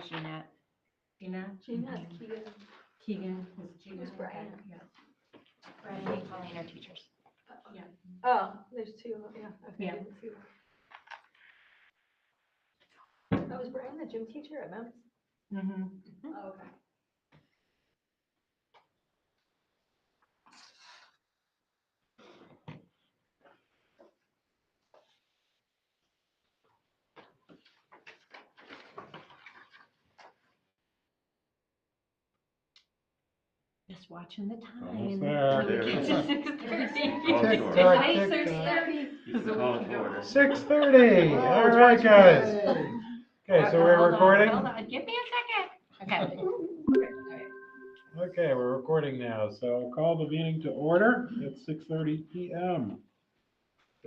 Jeanette. Jeanette? Jeanette, Keegan is Jeanette. Who's Brian? Yeah. Brian and Colleen are teachers. Oh, there's two, yeah. Okay, I Yeah. didn't see that. Oh, was Brian the gym teacher at MEMS? Mm-hmm. Oh, okay. Just watching the Almost time. there. Till we get to 6:30. Call Tick short. tock, It's tick only tock. 6:30. You can call it order. 6:30. All right, guys. Okay, so we're recording. Hold on, give me a second. Okay. Okay, we're recording now. So I'll call the meeting to order at 6:30 p.m.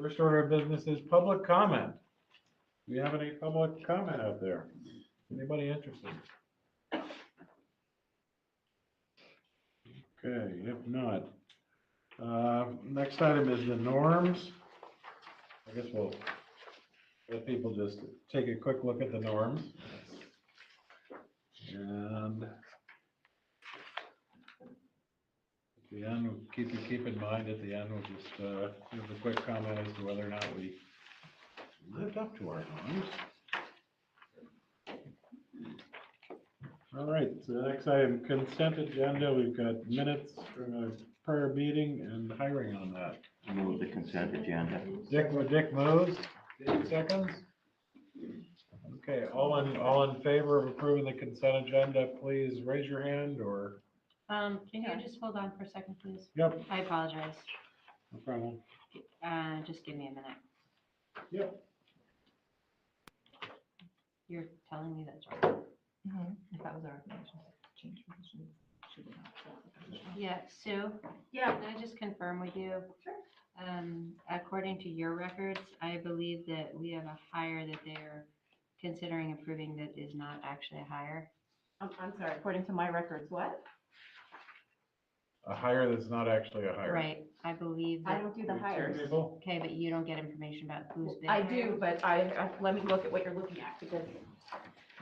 First order of business is public comment. Do you have any public comment out there? Anybody interested? Okay, if not, next item is the norms. I guess we'll let people just take a quick look at the norms. And at the end, keep in mind, at the end, we'll just give a quick comment as to whether or not we lived up to our norms. All right, so the next item, consent agenda. We've got minutes from a prior meeting and hiring on that. Move the consent agenda. Dick moves. Dave seconds. Okay, all in favor of approving the consent agenda, please raise your hand or, Can you just hold on for a second, please? yep, I apologize. no problem. Just give me a minute. Yep. You're telling me that's right. If that was our recommendation, change position. Should we not fill the position? Yeah, Sue? Yeah. Can I just confirm with you? Sure. According to your records, I believe that we have a hire that they're considering approving that is not actually a hire. I'm sorry, according to my records, what? A hire that's not actually a hire. Right, I believe I that, don't do the Two hires. people? okay, but you don't get information about who's been I hired? do, but let me look at what you're looking at, because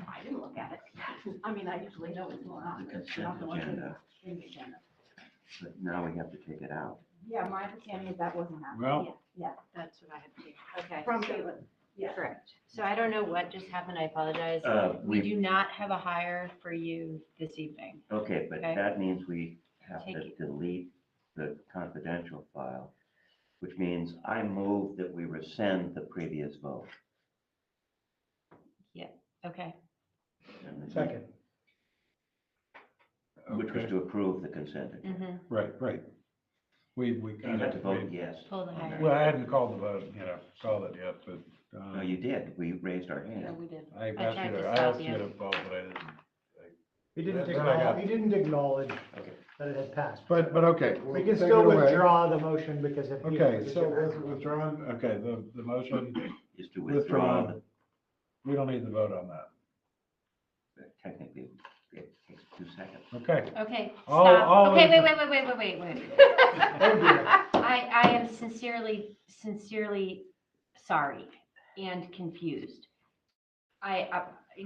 I didn't look at it. I mean, I usually know what's going on, The but it's consent not the one agenda, in the agenda. but now we have to take it out. Yeah, my understanding is that wasn't happening. Well- Yeah, That's what I have to do. Okay. from so- Caitlin, yeah. Correct. So I don't know what just happened, I apologize. We do not have a hire for you this evening. Okay, but Okay. that means we have Take to it. delete the confidential file, which means I move that we rescind the previous vote. Okay, Second. Which was Okay, to approve the consent agenda. right. We You kind have to vote of, yes. pull the on hire. that. well, I hadn't called the vote, called it yet, but No, you did. We raised our Yeah, hand. we did. I tried asked you to to, I stop asked you. you to vote, but I didn't. He didn't Then I got- acknowledge, he didn't acknowledge Okay. that it had passed. But okay. We we'll can take still it away. withdraw the motion because if. he- Okay, so with withdrawn, okay, the motion, Is to withdraw, withdrawn. We don't need to vote on that. technically, it takes 2 seconds. Okay, Okay, All- stop. all Okay, in- wait. Oh, dear. I am sincerely sorry and confused.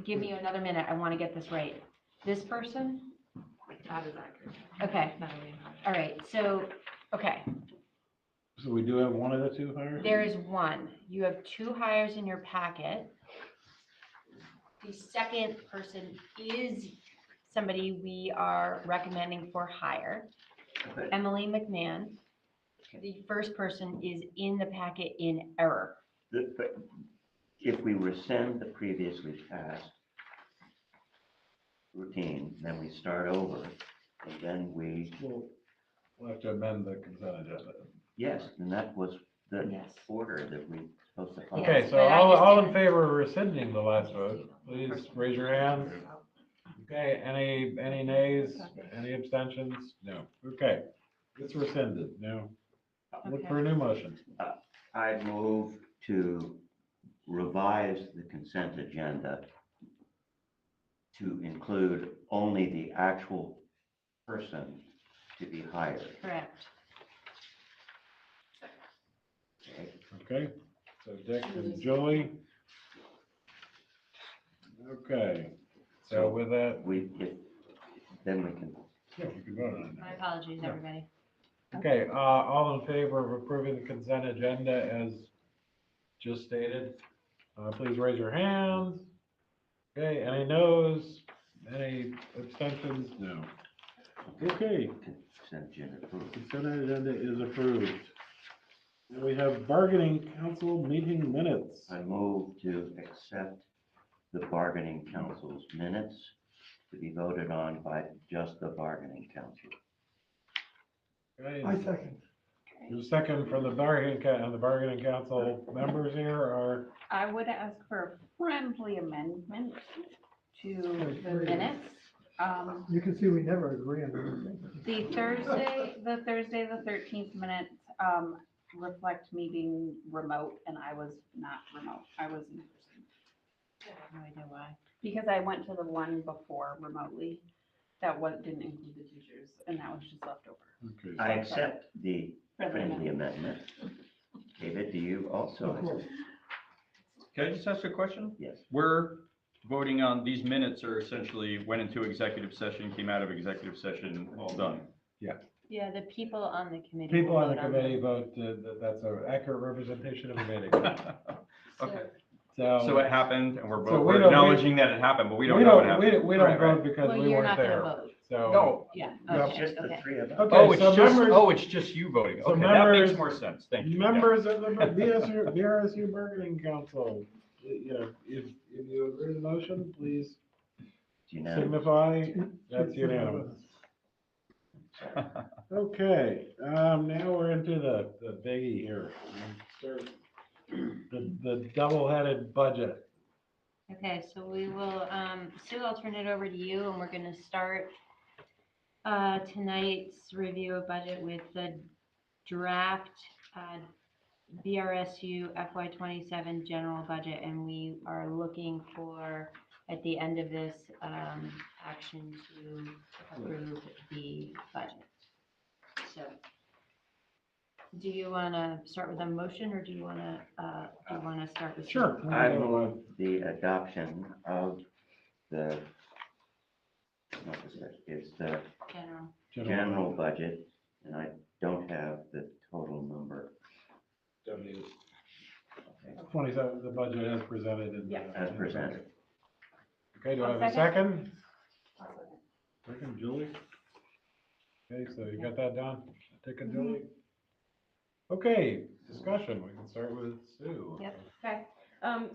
Give me another minute, I want to get this right. This person? That is accurate. Okay, all right, so, okay, so we do have one of the two hires? there is one. You have two hires in your packet. The second person is somebody we are recommending for hire, But Emily McMahon. The first person is in the packet in error. but if we rescind the previously passed routine, then we start over, and then We'll have to amend the consent agenda. yes, and that was the Yes. order that we supposed to follow. Okay, Yes, so but I all just in favor of rescinding the last vote, please raise your hand. Okay, any nays, any abstentions? No. Okay, it's rescinded, no. Look for a new motion. I move to revise the consent agenda to include only the actual person to be hired. Correct. Okay? Okay, so Dick and Julie. Okay, So with that, Then we can, yeah, we can vote on My that. apologies, Yeah. everybody. Okay, all in favor of approving the consent agenda as just stated, please raise your hands. Okay, any noes? Any abstentions? No. Okay, consent agenda approved. consent agenda is approved. Now we have bargaining council meeting minutes. I move to accept the bargaining council's minutes to be voted on by just the bargaining council. Okay, I second. there's a second from the bargaining council members here, or, I would ask for a friendly amendment to the minutes. You can see we never agree on anything. The Thursday, the 13th minutes, reflect me being remote, and I was not remote. I was in person. No idea why. Because I went to the one before remotely, didn't include the teachers, and that was just left over. okay. I accept the friendly amendment. David, do you also? Of course. Can I just ask a question? Yes. We're voting on, these minutes are essentially went into executive session, came out of executive session, all done. Yeah, the people on the committee. People will on the vote committee vote that that's an accurate representation of the meeting. Okay, So. so it happened, and we're So both, we we're don't- acknowledging that it happened, but we don't know what happened. We don't Right, right. vote because Well, we you're weren't not gonna there. vote. So. No. Yeah, Yeah. It's just the okay. three of us. Okay, Oh, it's so just, members- oh, it's just you voting. so Okay, that members- makes more sense. Thank you. Yeah. Members of the BRSU bargaining council, if you agree to the motion, please signify. That's unanimous. Okay, now we're into the biggie here. The double-headed budget. Okay, so we will, Sue, I'll turn it over to you, and we're gonna start tonight's review of budget with the draft BRSU FY '27 general budget, and we are looking for, at the end of this, action to approve the budget. So, do you want to start with a motion, or do you want to, start with? Sure. I move the adoption of the, what is it? It's the general budget, and I don't have the total number. 27, the budget as presented. Yeah. As presented. Okay, do I have a second? Second, Julie? Okay, so you got that down? Taking Julie? Okay, discussion, we can start with Sue. Yep. Okay,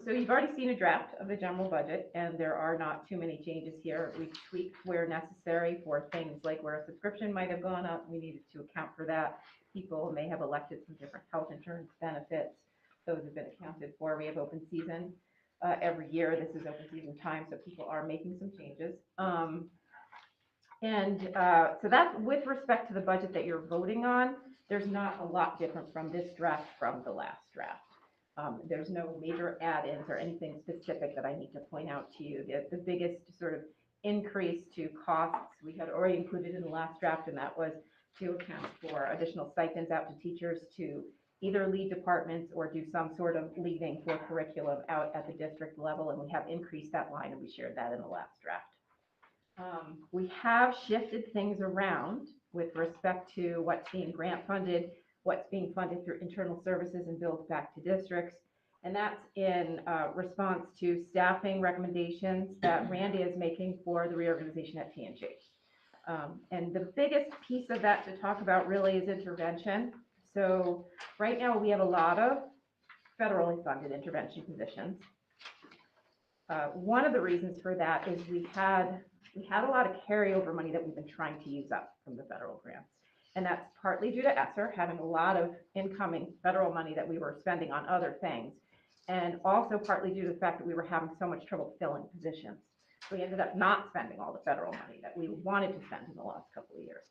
so you've already seen a draft of the general budget, and there are not too many changes here. We've tweaked where necessary for things like where a subscription might have gone up, we needed to account for that. People may have elected some different health insurance benefits, those have been accounted for. We have open season every year, this is open season time, so people are making some changes. So that's with respect to the budget that you're voting on. There's not a lot different from this draft from the last draft. There's no major add-ins or anything specific that I need to point out to you. The biggest sort of increase to costs we had already included in the last draft, and that was to account for additional stipends out to teachers to either lead departments or do some sort of leading for curriculum out at the district level, and we have increased that line, and we shared that in the last draft. We have shifted things around with respect to what's being grant funded, what's being funded through internal services and billed back to districts. And that's in response to staffing recommendations that Randy is making for the reorganization at P&G. And the biggest piece of that to talk about really is intervention. So right now we have a lot of federally funded intervention positions. One of the reasons for that is we had a lot of carryover money that we've been trying to use up from the federal grants. And that's partly due to ESSER having a lot of incoming federal money that we were spending on other things. And also partly due to the fact that we were having so much trouble filling positions. So we ended up not spending all the federal money that we wanted to spend in the last couple of years.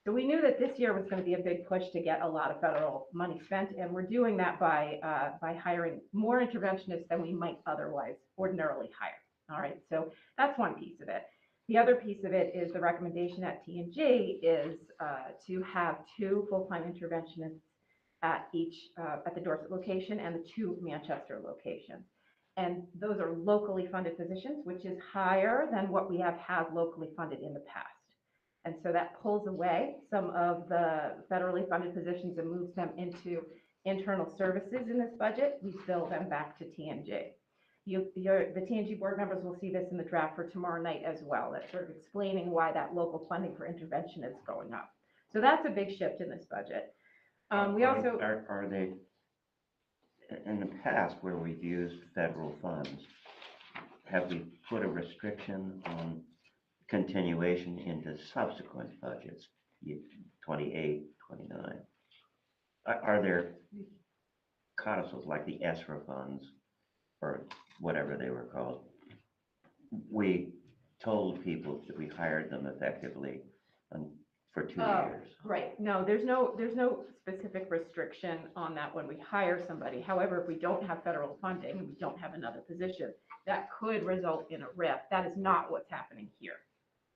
So we knew that this year was going to be a big push to get a lot of federal money spent. And we're doing that by hiring more interventionists than we might otherwise ordinarily hire. All right, so that's one piece of it. The other piece of it is the recommendation at T&G is to have 2 full-time interventionists at each, at the Dorset location and the 2 Manchester locations. And those are locally funded positions, which is higher than what we have had locally funded in the past. And so that pulls away some of the federally funded positions and moves them into internal services in this budget. We bill them back to TNG. The TNG board members will see this in the draft for tomorrow night as well. That's sort of explaining why that local funding for intervention is going up. So that's a big shift in this budget. We also, Are they, in the past where we've used federal funds, have we put a restriction on continuation into subsequent budgets, 28, 29? Are there codicils like the ESRA funds or whatever they were called? We told people that we hired them effectively for 2 years. right, no, there's no specific restriction on that when we hire somebody. However, if we don't have federal funding and we don't have another position, that could result in a RIF. That is not what's happening here.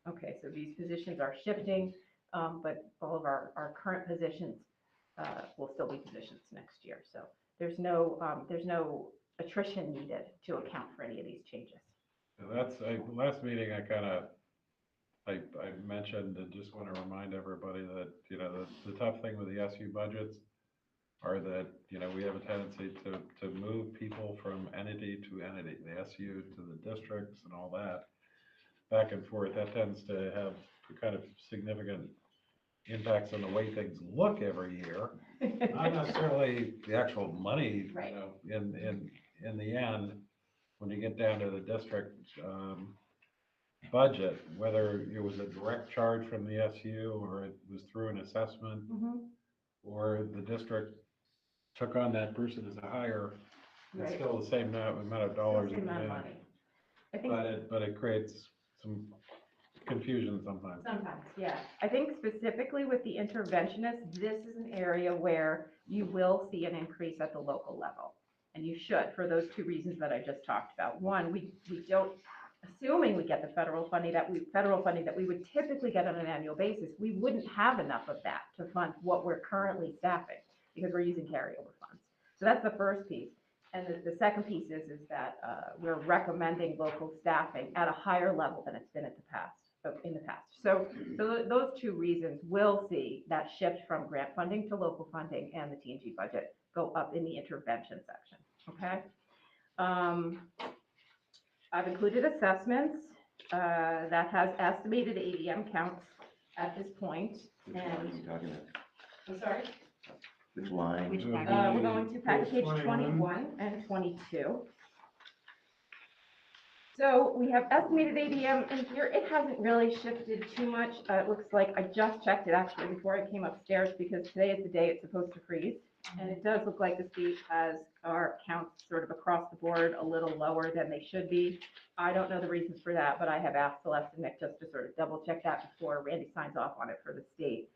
Okay, so these positions are shifting, but all of our current positions will still be positions next year. So there's no attrition needed to account for any of these changes. And last meeting, I mentioned, and just want to remind everybody that, the tough thing with the SU budgets are that, we have a tendency to move people from entity to entity, the SU to the districts and all that, back and forth. That tends to have kind of significant impacts on the way things look every year. Not necessarily the actual money, Right. In the end, when you get down to the district budget, whether it was a direct charge from the SU or it was through an assessment, or the district took on that person as a hire, it's Right. still the same amount of dollars. Same amount of money. I think But it creates some confusion sometimes. sometimes, yeah. I think specifically with the interventionists, this is an area where you will see an increase at the local level. And you should, for those two reasons that I just talked about. One, we don't, assuming we get the federal funding that we would typically get on an annual basis, we wouldn't have enough of that to fund what we're currently staffing because we're using carryover funds. So that's the first piece. And the second piece is that we're recommending local staffing at a higher level than it's been in the past. So those two reasons will see that shift from grant funding to local funding and the TNG budget go up in the intervention section, okay? I've included assessments that has estimated ADM counts at this point. Which line are you talking about? I'm sorry? Which line? Which package? We're going to package page 21. 21 and 22. So we have estimated ADM in here. It hasn't really shifted too much. It looks like I just checked it actually before I came upstairs because today is the day it's supposed to freeze. And it does look like the state has our counts sort of across the board a little lower than they should be. I don't know the reasons for that, but I have asked Celeste and Nick just to sort of double check that before Randy signs off on it for the state.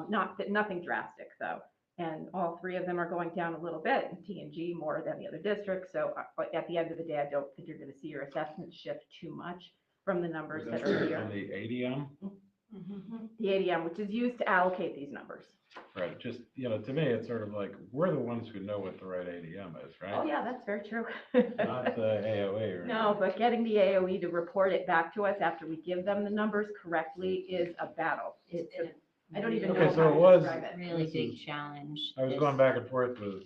Nothing drastic though. And all three of them are going down a little bit, and T&G more than the other districts. So at the end of the day, I don't think you're going to see your assessment shift too much from the numbers that are On here. the ADM, The ADM, which is used to allocate these numbers. right, just, to me, it's sort of like, we're the ones who know what the right ADM is, right? Oh, yeah, that's very true. Not the AOE or. No, but getting the AOE to report it back to us after we give them the numbers correctly is a battle. I don't even know Okay, so how it to was- describe it. Really This big is- challenge. I was this- going back and forth with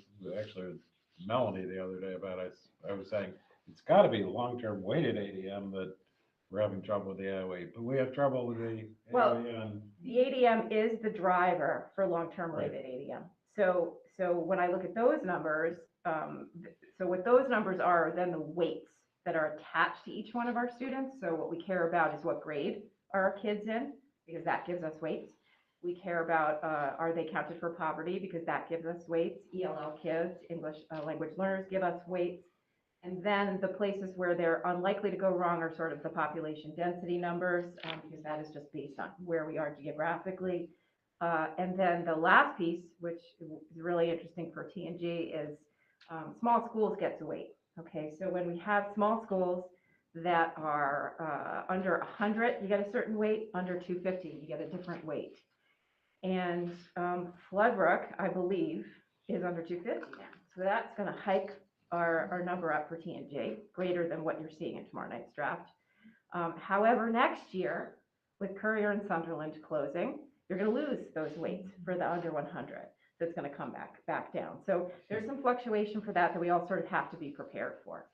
Melanie the other day about it. I was saying, it's gotta be long-term weighted ADM that we're having trouble with the AOE, but we have trouble with the Well, AOE on. The ADM is the driver for long-term Right. weighted ADM. So when I look at those numbers, so what those numbers are then the weights that are attached to each one of our students. So what we care about is what grade are our kids in, because that gives us weights. We care about, are they counted for poverty, because that gives us weights. ELL kids, English language learners, give us weights. And then the places where they're unlikely to go wrong are sort of the population density numbers, because that is just based on where we are geographically. And then the last piece, which is really interesting for TNG, is small schools gets a weight. Okay, so when we have small schools that are under 100, you get a certain weight. Under 250, you get a different weight. And Floodbrook, I believe, is under 250 now. So that's going to hike our number up for TNG, greater than what you're seeing in tomorrow night's draft. However, next year, with Courier and Sunderland closing, you're going to lose those weights for the under 100. So it's going to come back down. So there's some fluctuation for that we all sort of have to be prepared for.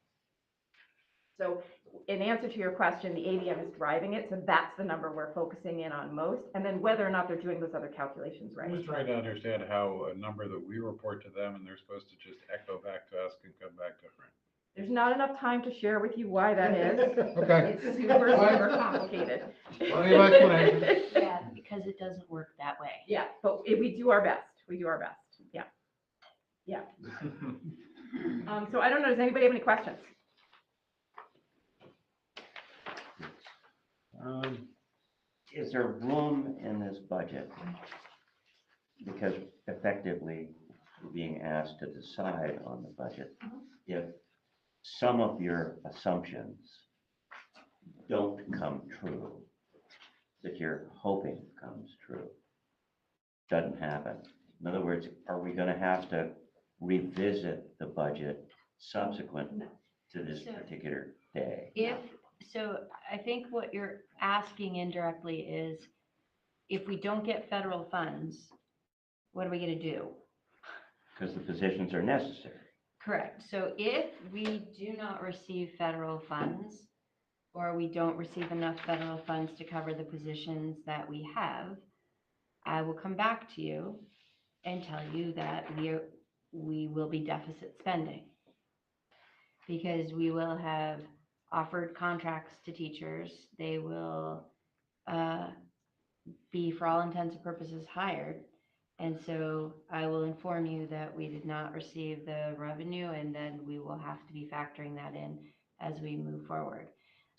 So in answer to your question, the ABM is driving it. So that's the number we're focusing in on most. And then whether or not they're doing those other calculations right. I was trying to understand how a number that we report to them and they're supposed to just echo back to us can come back different. There's not enough time to share with you why that is. Okay. It's super complicated. Plenty of explanation. Yeah, because it doesn't work that way. Yeah, but we do our best. We do our best. Yeah. Yeah. So I don't know, does anybody have any questions? Is there room in this budget? Because effectively, we're being asked to decide on the budget. If some of your assumptions don't come true, that you're hoping comes true, doesn't happen. In other words, are we going to have to revisit the budget subsequent to this So- particular day? So I think what you're asking indirectly is, if we don't get federal funds, what are we going to do? Because the positions are necessary. Correct. So if we do not receive federal funds, or we don't receive enough federal funds to cover the positions that we have, I will come back to you and tell you that we will be deficit spending. Because we will have offered contracts to teachers. They will be, for all intents and purposes, hired. And so I will inform you that we did not receive the revenue, and then we will have to be factoring that in as we move forward.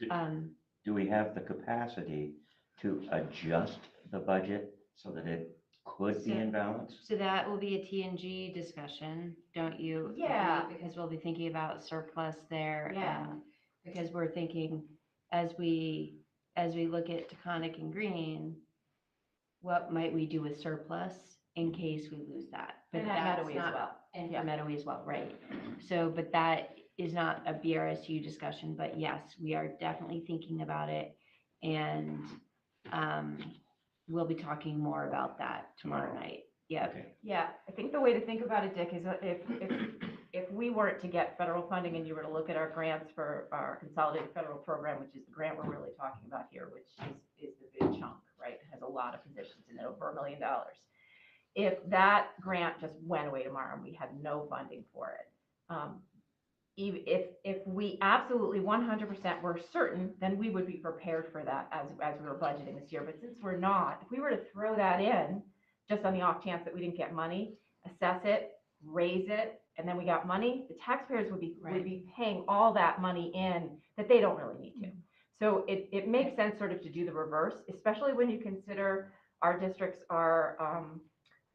Do we have the capacity to adjust the budget so that it could be in balance? So that will be a TNG discussion, don't you? Yeah. agree? Because we'll be thinking about surplus there. Yeah. And because we're thinking, as we look at Taconic and Green, what might we do with surplus in case we lose that? But And at that's Meadowy as not- well. And Yeah. for Meadowy as well, right. So, but that is not a BRSU discussion, but yes, we are definitely thinking about it. And we'll be talking more about that tomorrow night. Yeah. Okay. Yeah, I think the way to think about it, Dick, is that if we weren't to get federal funding and you were to look at our grants for our consolidated federal program, which is the grant we're really talking about here, which is the big chunk, right? It has a lot of positions in it, over $1 million. If that grant just went away tomorrow and we had no funding for it, if we absolutely 100% were certain, then we would be prepared for that as we were budgeting this year. But since we're not, if we were to throw that in, just on the off chance that we didn't get money, assess it, raise it, and then we got money, the taxpayers would be paying all that money in that they don't really need to. So it makes sense sort of to do the reverse, especially when you consider our districts are,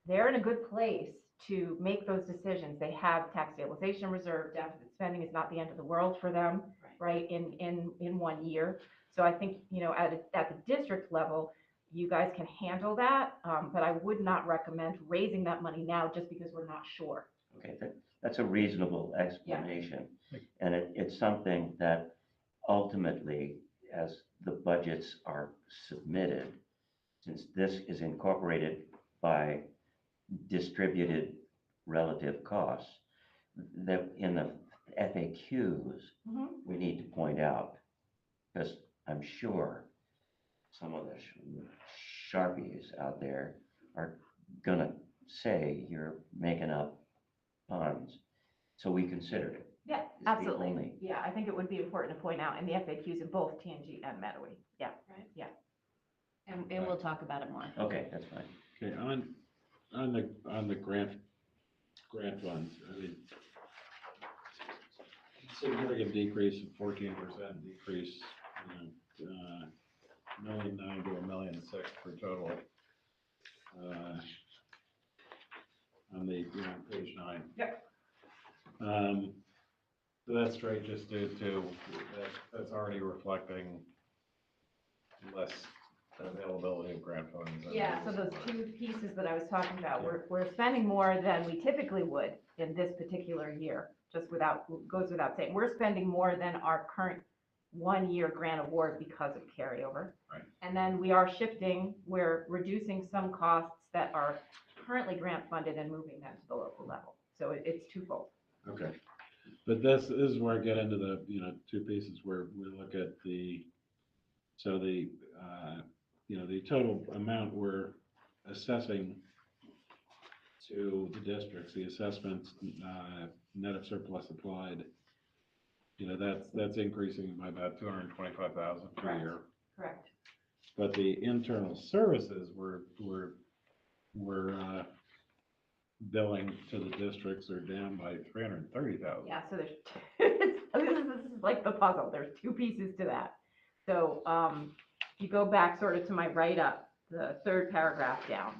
they're in a good place to make those decisions. They have tax stabilization reserve, deficit spending is not the end of the world for them, right, in 1 year. So I think, at the district level, you guys can handle that, but I would not recommend raising that money now just because we're not sure. Okay, that's a reasonable explanation. And it's something that ultimately, as the budgets are submitted, since this is incorporated by distributed relative costs, that in the FAQs, we need to point out, because I'm sure some of the Sharpies out there are gonna say you're making up funds, so we considered it. Yeah, Is the absolutely. only- Yeah, I think it would be important to point out in the FAQs in both TNG and Meadowy. Yeah. And we'll talk about it more. Okay, that's fine. Okay, on the grant funds, I mean, significant decrease of 14% decrease, $1.9 million to $1.6 million for total. On the, page 9. Yep. So that's straight just due to, that's already reflecting less availability of grant funds. Yeah, so those two pieces that I was talking about, we're spending more than we typically would in this particular year goes without saying. We're spending more than our current one-year grant award because of carryover. Right. And then we are shifting, we're reducing some costs that are currently grant funded and moving them to the local level. So it's twofold. Okay. But this is where I get into the, two pieces where we look at the total amount we're assessing to the districts, the assessments, net of surplus applied, that's increasing by about 225,000 per year. Correct. But the internal services we're billing to the districts are down by 330,000. Yeah, so there's, this is like the puzzle. There's two pieces to that. So, if you go back sort of to my write-up, the third paragraph down.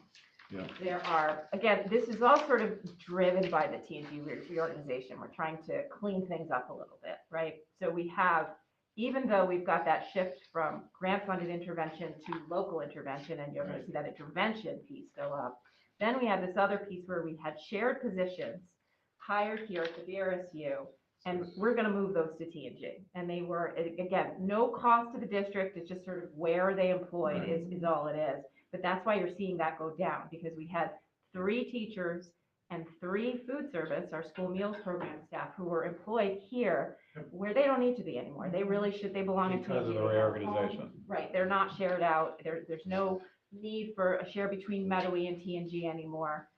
Yeah. There are, again, this is all sort of driven by the T&G reorganization. We're trying to clean things up a little bit, right? So we have, even though we've got that shift from grant-funded intervention to local intervention, and you're going to see that intervention piece go up, then we have this other piece where we had shared positions hired here at the BRSU, and we're going to move those to T&G. And they were, again, no cost to the district. It's just sort of where they employed is all it is. But that's why you're seeing that go down, because we had 3 teachers and 3 food service, our school meals program staff, who were employed here where they don't need to be anymore. They really should, they belong in T&G. Because of the reorganization. Right, they're not shared out. There's no need for a share between Meadowy and T&G anymore.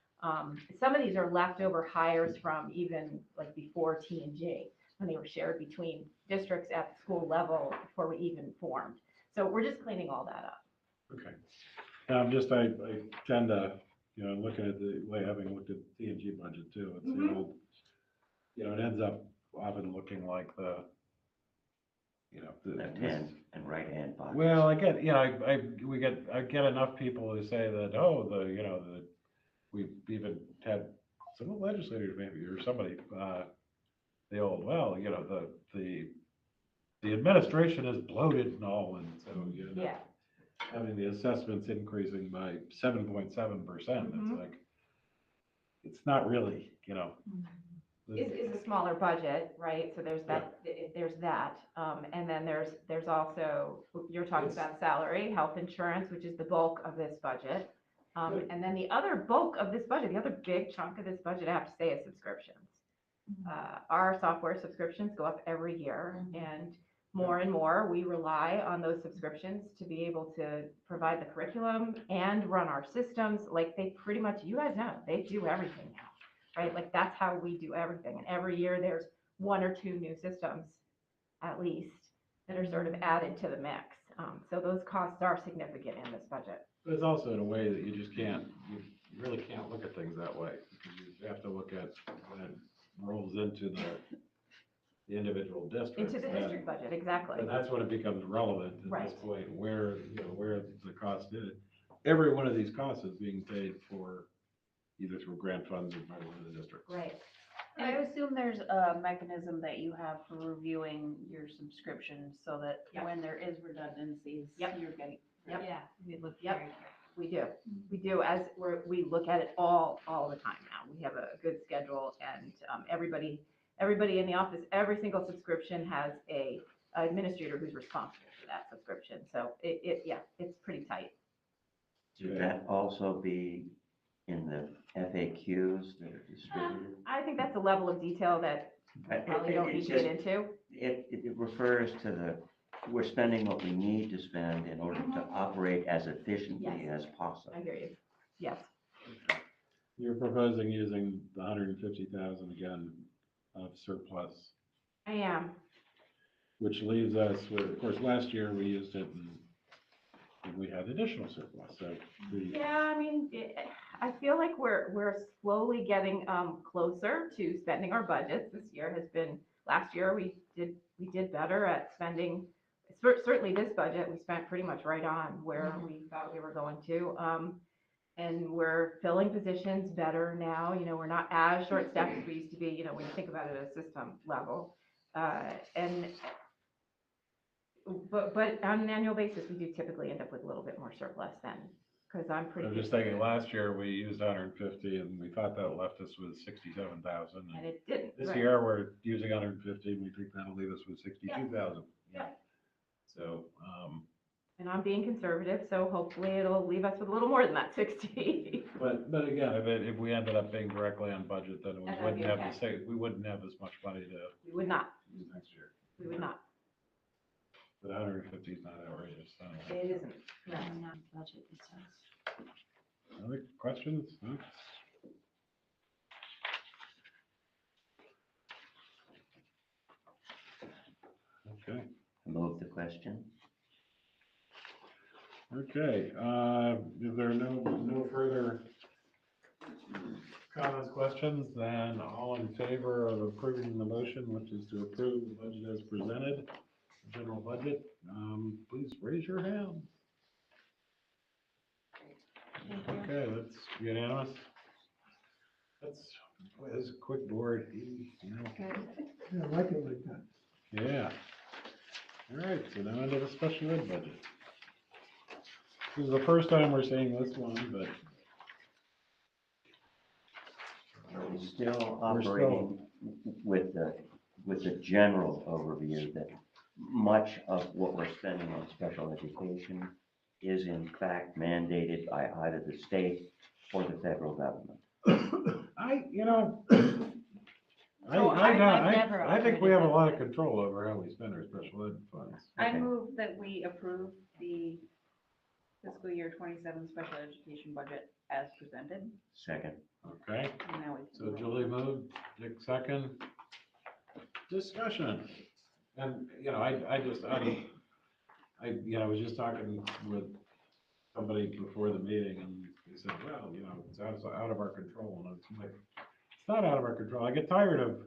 Some of these are leftover hires from even like before T&G, when they were shared between districts at the school level before we even formed. So we're just cleaning all that up. Okay. I tend to, looking at the way, having looked at T&G budget too, it's the old, it ends up often looking like the, Left hand and right hand pockets. well, I get, I get enough people who say that, we've even had some legislators maybe, or somebody, the old, well, the administration is bloated and all, and so, Yeah. having the assessments increasing by 7.7%, it's like, it's not really, It's a smaller budget, right? So there's that, and then there's also, you're talking about salary, health insurance, which is the bulk of this budget. And then the other bulk of this budget, the other big chunk of this budget, I have to say, is subscriptions. Our software subscriptions go up every year, and more, we rely on those subscriptions to be able to provide the curriculum and run our systems. Like they pretty much, you guys know, they do everything now, right? Like that's how we do everything. And every year there's 1 or 2 new systems, at least, that are sort of added to the mix. So those costs are significant in this budget. but it's also in a way that you just can't, you really can't look at things that way, because you have to look at when it rolls into the individual districts. Into the district budget, exactly. And that's when it becomes relevant at this Right. point, where the cost is. Every one of these costs is being paid for either through grant funds or by one of the districts. Right. And I assume there's a mechanism that you have for reviewing your subscriptions so that Yep. when there is redundancies, Yep. you're getting. Yep. Yeah, we look Yep. very We do. We do, we look at it all the time now. We have a good schedule, and everybody in the office, every single subscription has a administrator who's responsible for that subscription. So it's pretty tight. Should that also be in the FAQs that are distributed? I think that's a level of detail that we probably don't need to get into. It refers to we're spending what we need to spend in order to operate as efficiently Yes. as possible. I hear you. Yes. You're proposing using the 150,000 again of surplus, I am. which leaves us with, of course, last year we used it and we had additional surplus, so Yeah, I mean, I feel like we're slowly getting closer to spending our budgets. This year has been, last year we did better at spending. Certainly this budget, we spent pretty much right on where we thought we were going to. And we're filling positions better now. We're not as short-staffed as we used to be, when you think about it at a system level. But on an annual basis, we do typically end up with a little bit more surplus than because I'm pretty. I'm just thinking, last year we used 150 and we thought that left us with 67,000. And it didn't. This right. year, we're using 150, and we think that'll leave us with 62,000. Yeah. So, And I'm being conservative, so hopefully it'll leave us with a little more than that 60. but again, if we ended up being directly on budget, then we That would wouldn't be have okay. the same, we wouldn't have as much money to We would not, use next year. we would not. But 150 is not outrageous. I don't know. It isn't. No. I'm not budget this says. Other questions? Huh? Okay. Move the question. Okay, if there are no further comments, questions, then all in favor of approving the motion, which is to approve the budget as presented, the general budget, please raise your hand. Okay, that's unanimous. That's a quick board, you know. Yeah, I like it like that. Yeah. All right, so now into the special ed budget. This is the first time we're seeing this one, but We're still operating with the general overview that much of what we're spending on special education is in fact mandated by either the state or the federal government. I think we have a lot of control over how we spend our special ed funds. I Okay. move that we approve the fiscal year 27 special education budget as presented. Second. Okay, And now we so Julie moved, Dick second. Discussion. And, I was just talking with somebody before the meeting and they said, well, it's out of our control. And it's like, it's not out of our control. I get tired of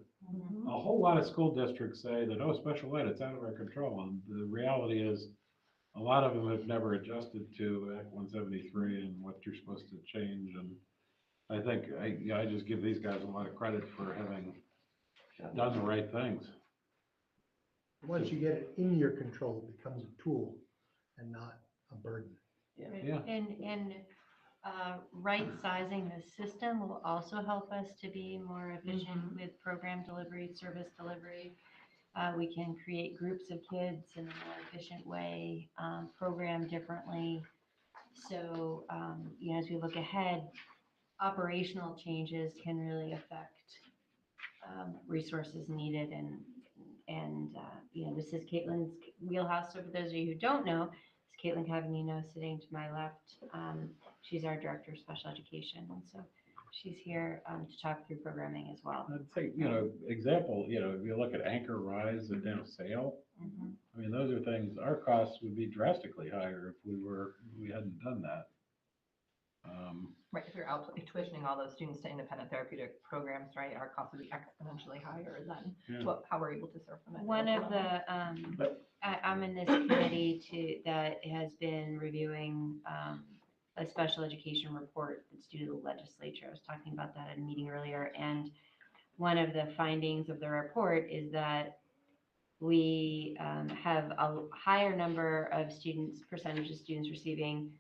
a whole lot of school districts say that, oh, special ed, it's out of our control. And the reality is, a lot of them have never adjusted to Act 173 and what you're supposed to change. And I think, I just give these guys a lot of credit for having done the right things. Once you get it in your control, it becomes a tool and not a burden. Yeah. And right sizing the system will also help us to be more efficient with program delivery, service delivery. We can create groups of kids in a more efficient way, program differently. So, as we look ahead, operational changes can really affect resources needed and this is Caitlin's wheelhouse. So for those of you who don't know, it's Caitlin Cavagnino sitting to my left. She's our director of special education, and so she's here to talk through programming as well. I'd say, example, if you look at Anchor, Rise, and now Sail, I mean, those are things, our costs would be drastically higher if we hadn't done that. Right, if you're out tuitioning all those students to independent therapeutic programs, right, our costs would be exponentially higher than Yeah. how we're able to serve them. at the One local of level. the, I'm in this committee that has been reviewing a special education report that's due to the legislature. I was talking about that at a meeting earlier, and one of the findings of the report is that we have a higher number of students, percentage of students receiving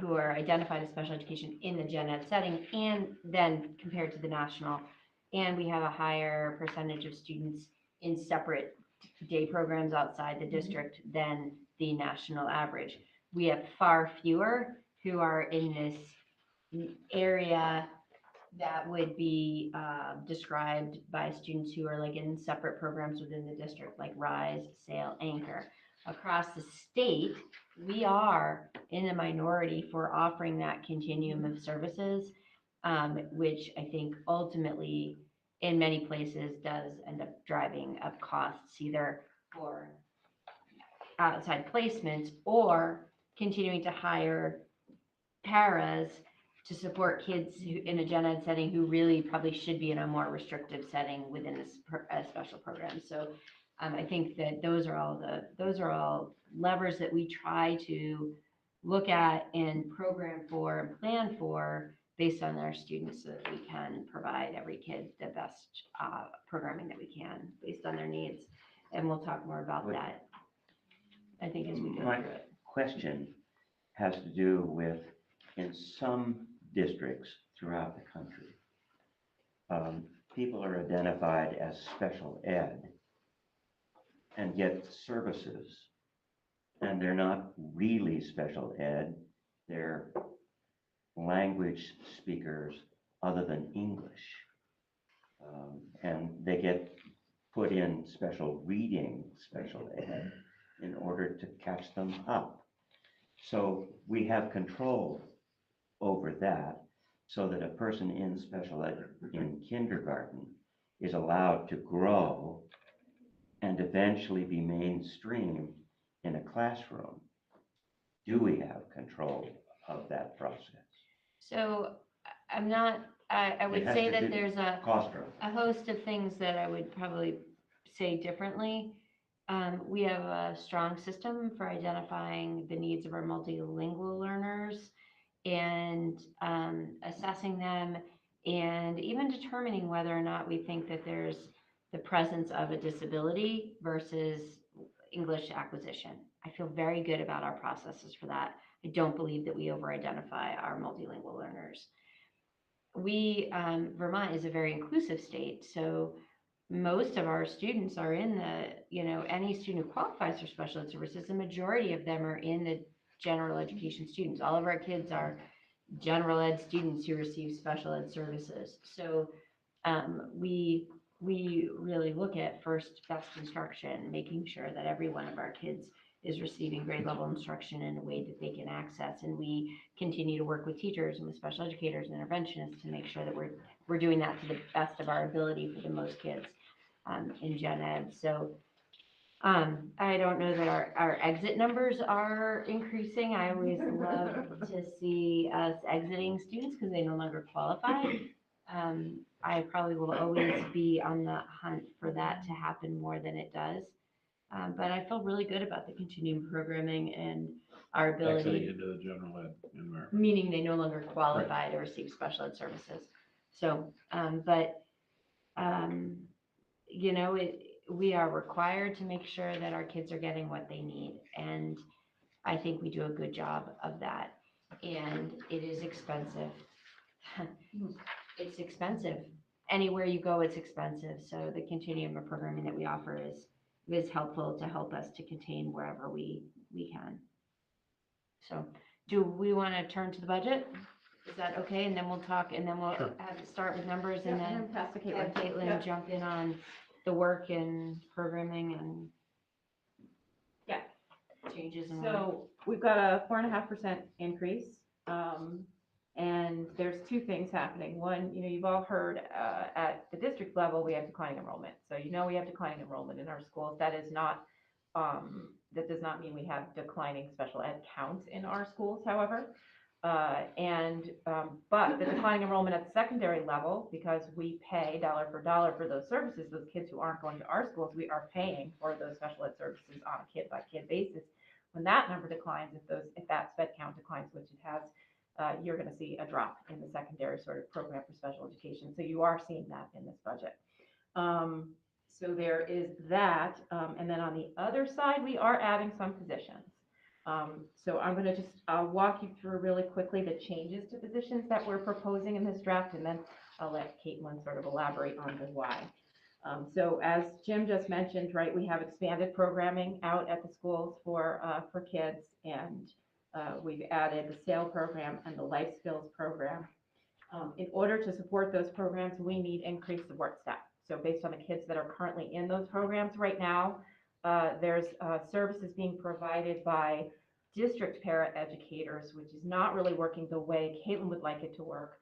who are identified as special education in the gen ed setting, and then compared to the national, and we have a higher percentage of students in separate day programs outside the district than the national average. We have far fewer who are in this area that would be described by students who are like in separate programs within the district, like Rise, Sail, Anchor. Across the state, we are in a minority for offering that continuum of services, which I think ultimately in many places does end up driving up costs, either for outside placements or continuing to hire paras to support kids who, in a gen ed setting, who really probably should be in a more restrictive setting within a special program. So I think that those are all levers that we try to look at and program for and plan for based on our students, so that we can provide every kid the best programming that we can based on their needs. And we'll talk more about that, I think, as we go My through it. question has to do with in some districts throughout the country, people are identified as special ed and get services, and they're not really special ed, they're language speakers other than English. And they get put in special reading, special ed, in order to catch them up. So we have control over that so that a person in special ed in kindergarten is allowed to grow and eventually be mainstream in a classroom. Do we have control of that process? So I'm not, I would It has say to that do- there's a Kostra. host of things that I would probably say differently. We have a strong system for identifying the needs of our multilingual learners and assessing them and even determining whether or not we think that there's the presence of a disability versus English acquisition. I feel very good about our processes for that. I don't believe that we over-identify our multilingual learners. Vermont is a very inclusive state, so most of our students are in any student who qualifies for special ed services, the majority of them are in the general education students. All of our kids are general ed students who receive special ed services. So we really look at first best instruction, making sure that every one of our kids is receiving grade level instruction in a way that they can access. And we continue to work with teachers and with special educators and interventionists to make sure that we're doing that to the best of our ability for the most kids in gen ed. So I don't know that our exit numbers are increasing. I always love to see us exiting students because they no longer qualify. I probably will always be on the hunt for that to happen more than it does. But I feel really good about the continuing programming and our Exiting ability, into the general ed environment. meaning they no longer qualify to receive special ed services. So, we are required to make sure that our kids are getting what they need. And I think we do a good job of that. And it is expensive. It's expensive. Anywhere you go, it's expensive. So the continuum of programming that we offer is helpful to help us to contain wherever we can. So do we want to turn to the budget? Is that okay? And then we'll talk, and then we'll Sure. have to start with numbers and Yeah, then pass to have Caitlin. Caitlin Yep. jump in on the work and programming and Yeah. changes and. So we've got a 4.5% increase. And there's two things happening. One, you've all heard at the district level, we have declining enrollment. So we have declining enrollment in our schools. That is not, that does not mean we have declining special ed counts in our schools, however. But the declining enrollment at the secondary level, because we pay dollar for dollar for those services, those kids who aren't going to our schools, we are paying for those special ed services on a kid by kid basis. When that number declines, if that sped count declines, which it has, you're going to see a drop in the secondary sort of program for special education. So you are seeing that in this budget. So there is that. And then on the other side, we are adding some positions. So I'm going to just walk you through really quickly the changes to positions that we're proposing in this draft, and then I'll let Caitlin sort of elaborate on the why. So as Jim just mentioned, right, we have expanded programming out at the schools for kids, and we've added the SAIL program and the life skills program. In order to support those programs, we need increased support staff. So based on the kids that are currently in those programs right now, there's services being provided by district para-educators, which is not really working the way Caitlin would like it to work.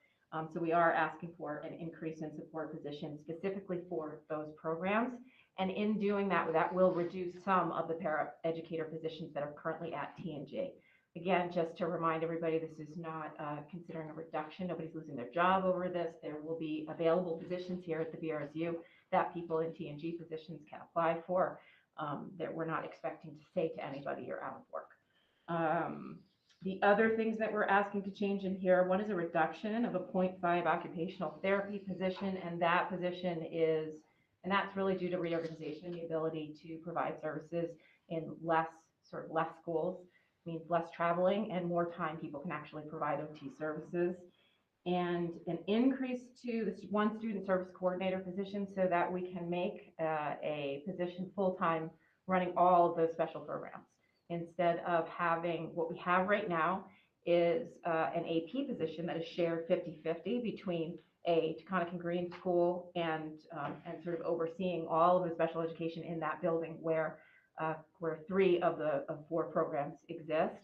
So we are asking for an increase in support positions specifically for those programs. And in doing that, that will reduce some of the para-educator positions that are currently at T&G. Again, just to remind everybody, this is not considering a reduction. Nobody's losing their job over this. There will be available positions here at the BRSU that people in T&G positions can apply for. That we're not expecting to say to anybody, you're out of work. The other things that we're asking to change in here, one is a reduction of a 0.5 occupational therapy position, and that position that's really due to reorganization, the ability to provide services in less schools. means less traveling and more time people can actually provide OT services. And an increase to this one student service coordinator position so that we can make a position full-time running all of those special programs. Instead of having, what we have right now is an AP position that is shared 50-50 between a Taconic Green School and sort of overseeing all of the special education in that building where 3 of the 4 programs exist.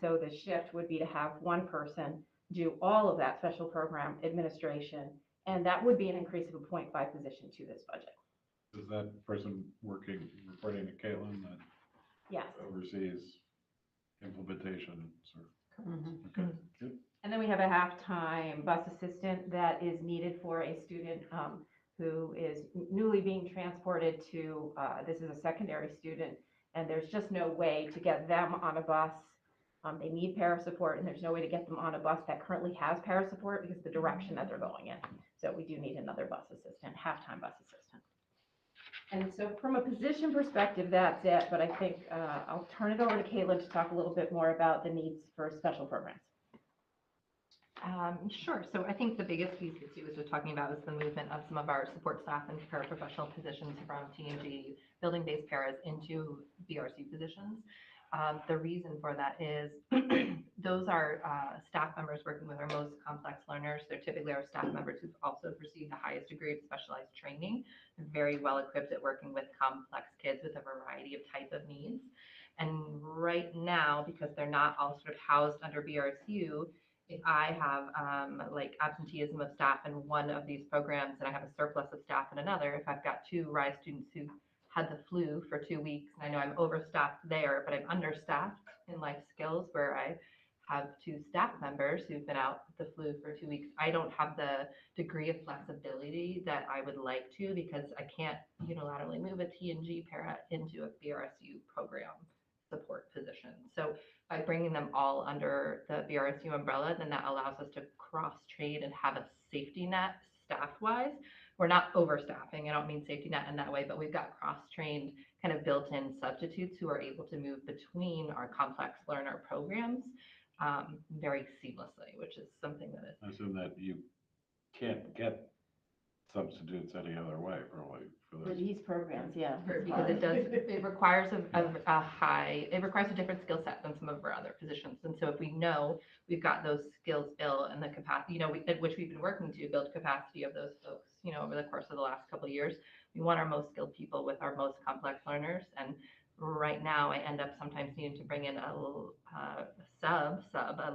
So the shift would be to have one person do all of that special program administration, and that would be an increase of a 0.5 position to this budget. Is that person reporting to Caitlin that Yes. oversees implementation? Mhm. Okay, good. And then we have a half-time bus assistant that is needed for a student who is newly being transported to, this is a secondary student, and there's just no way to get them on a bus. They need para support, and there's no way to get them on a bus that currently has para support because of the direction that they're going in. So we do need another bus assistant, half-time bus assistant. And so from a position perspective, that's it, but I think I'll turn it over to Caitlin to talk a little bit more about the needs for special programs. Sure. So I think the biggest piece that Sue was just talking about is the movement of some of our support staff and paraprofessional positions from T&G building-based paras into BRSU positions. The reason for that is those are staff members working with our most complex learners. They're typically our staff members who've also received the highest degree of specialized training. They're very well equipped at working with complex kids with a variety of type of needs. And right now, because they're not all sort of housed under BRSU, if I have like absenteeism of staff in one of these programs and I have a surplus of staff in another, if I've got 2 RISE students who had the flu for 2 weeks, and I know I'm overstaffed there, but I'm understaffed in life skills where I have 2 staff members who've been out with the flu for 2 weeks, I don't have the degree of flexibility that I would like to because I can't unilaterally move a T&G para into a BRSU program support position. So by bringing them all under the BRSU umbrella, then that allows us to cross-train and have a safety net staff-wise. We're not overstaffing. I don't mean safety net in that way, but we've got cross-trained kind of built-in substitutes who are able to move between our complex learner programs very seamlessly, which is something that is. I assume that you can't get substitutes any other way, probably, for For those. these programs, yeah. Because it requires it requires a different skill set than some of our other positions. And so if we know we've got those skills built and the capacity, at which we've been working to build capacity of those folks, over the course of the last couple of years, we want our most skilled people with our most complex learners. And right now I end up sometimes needing to bring in a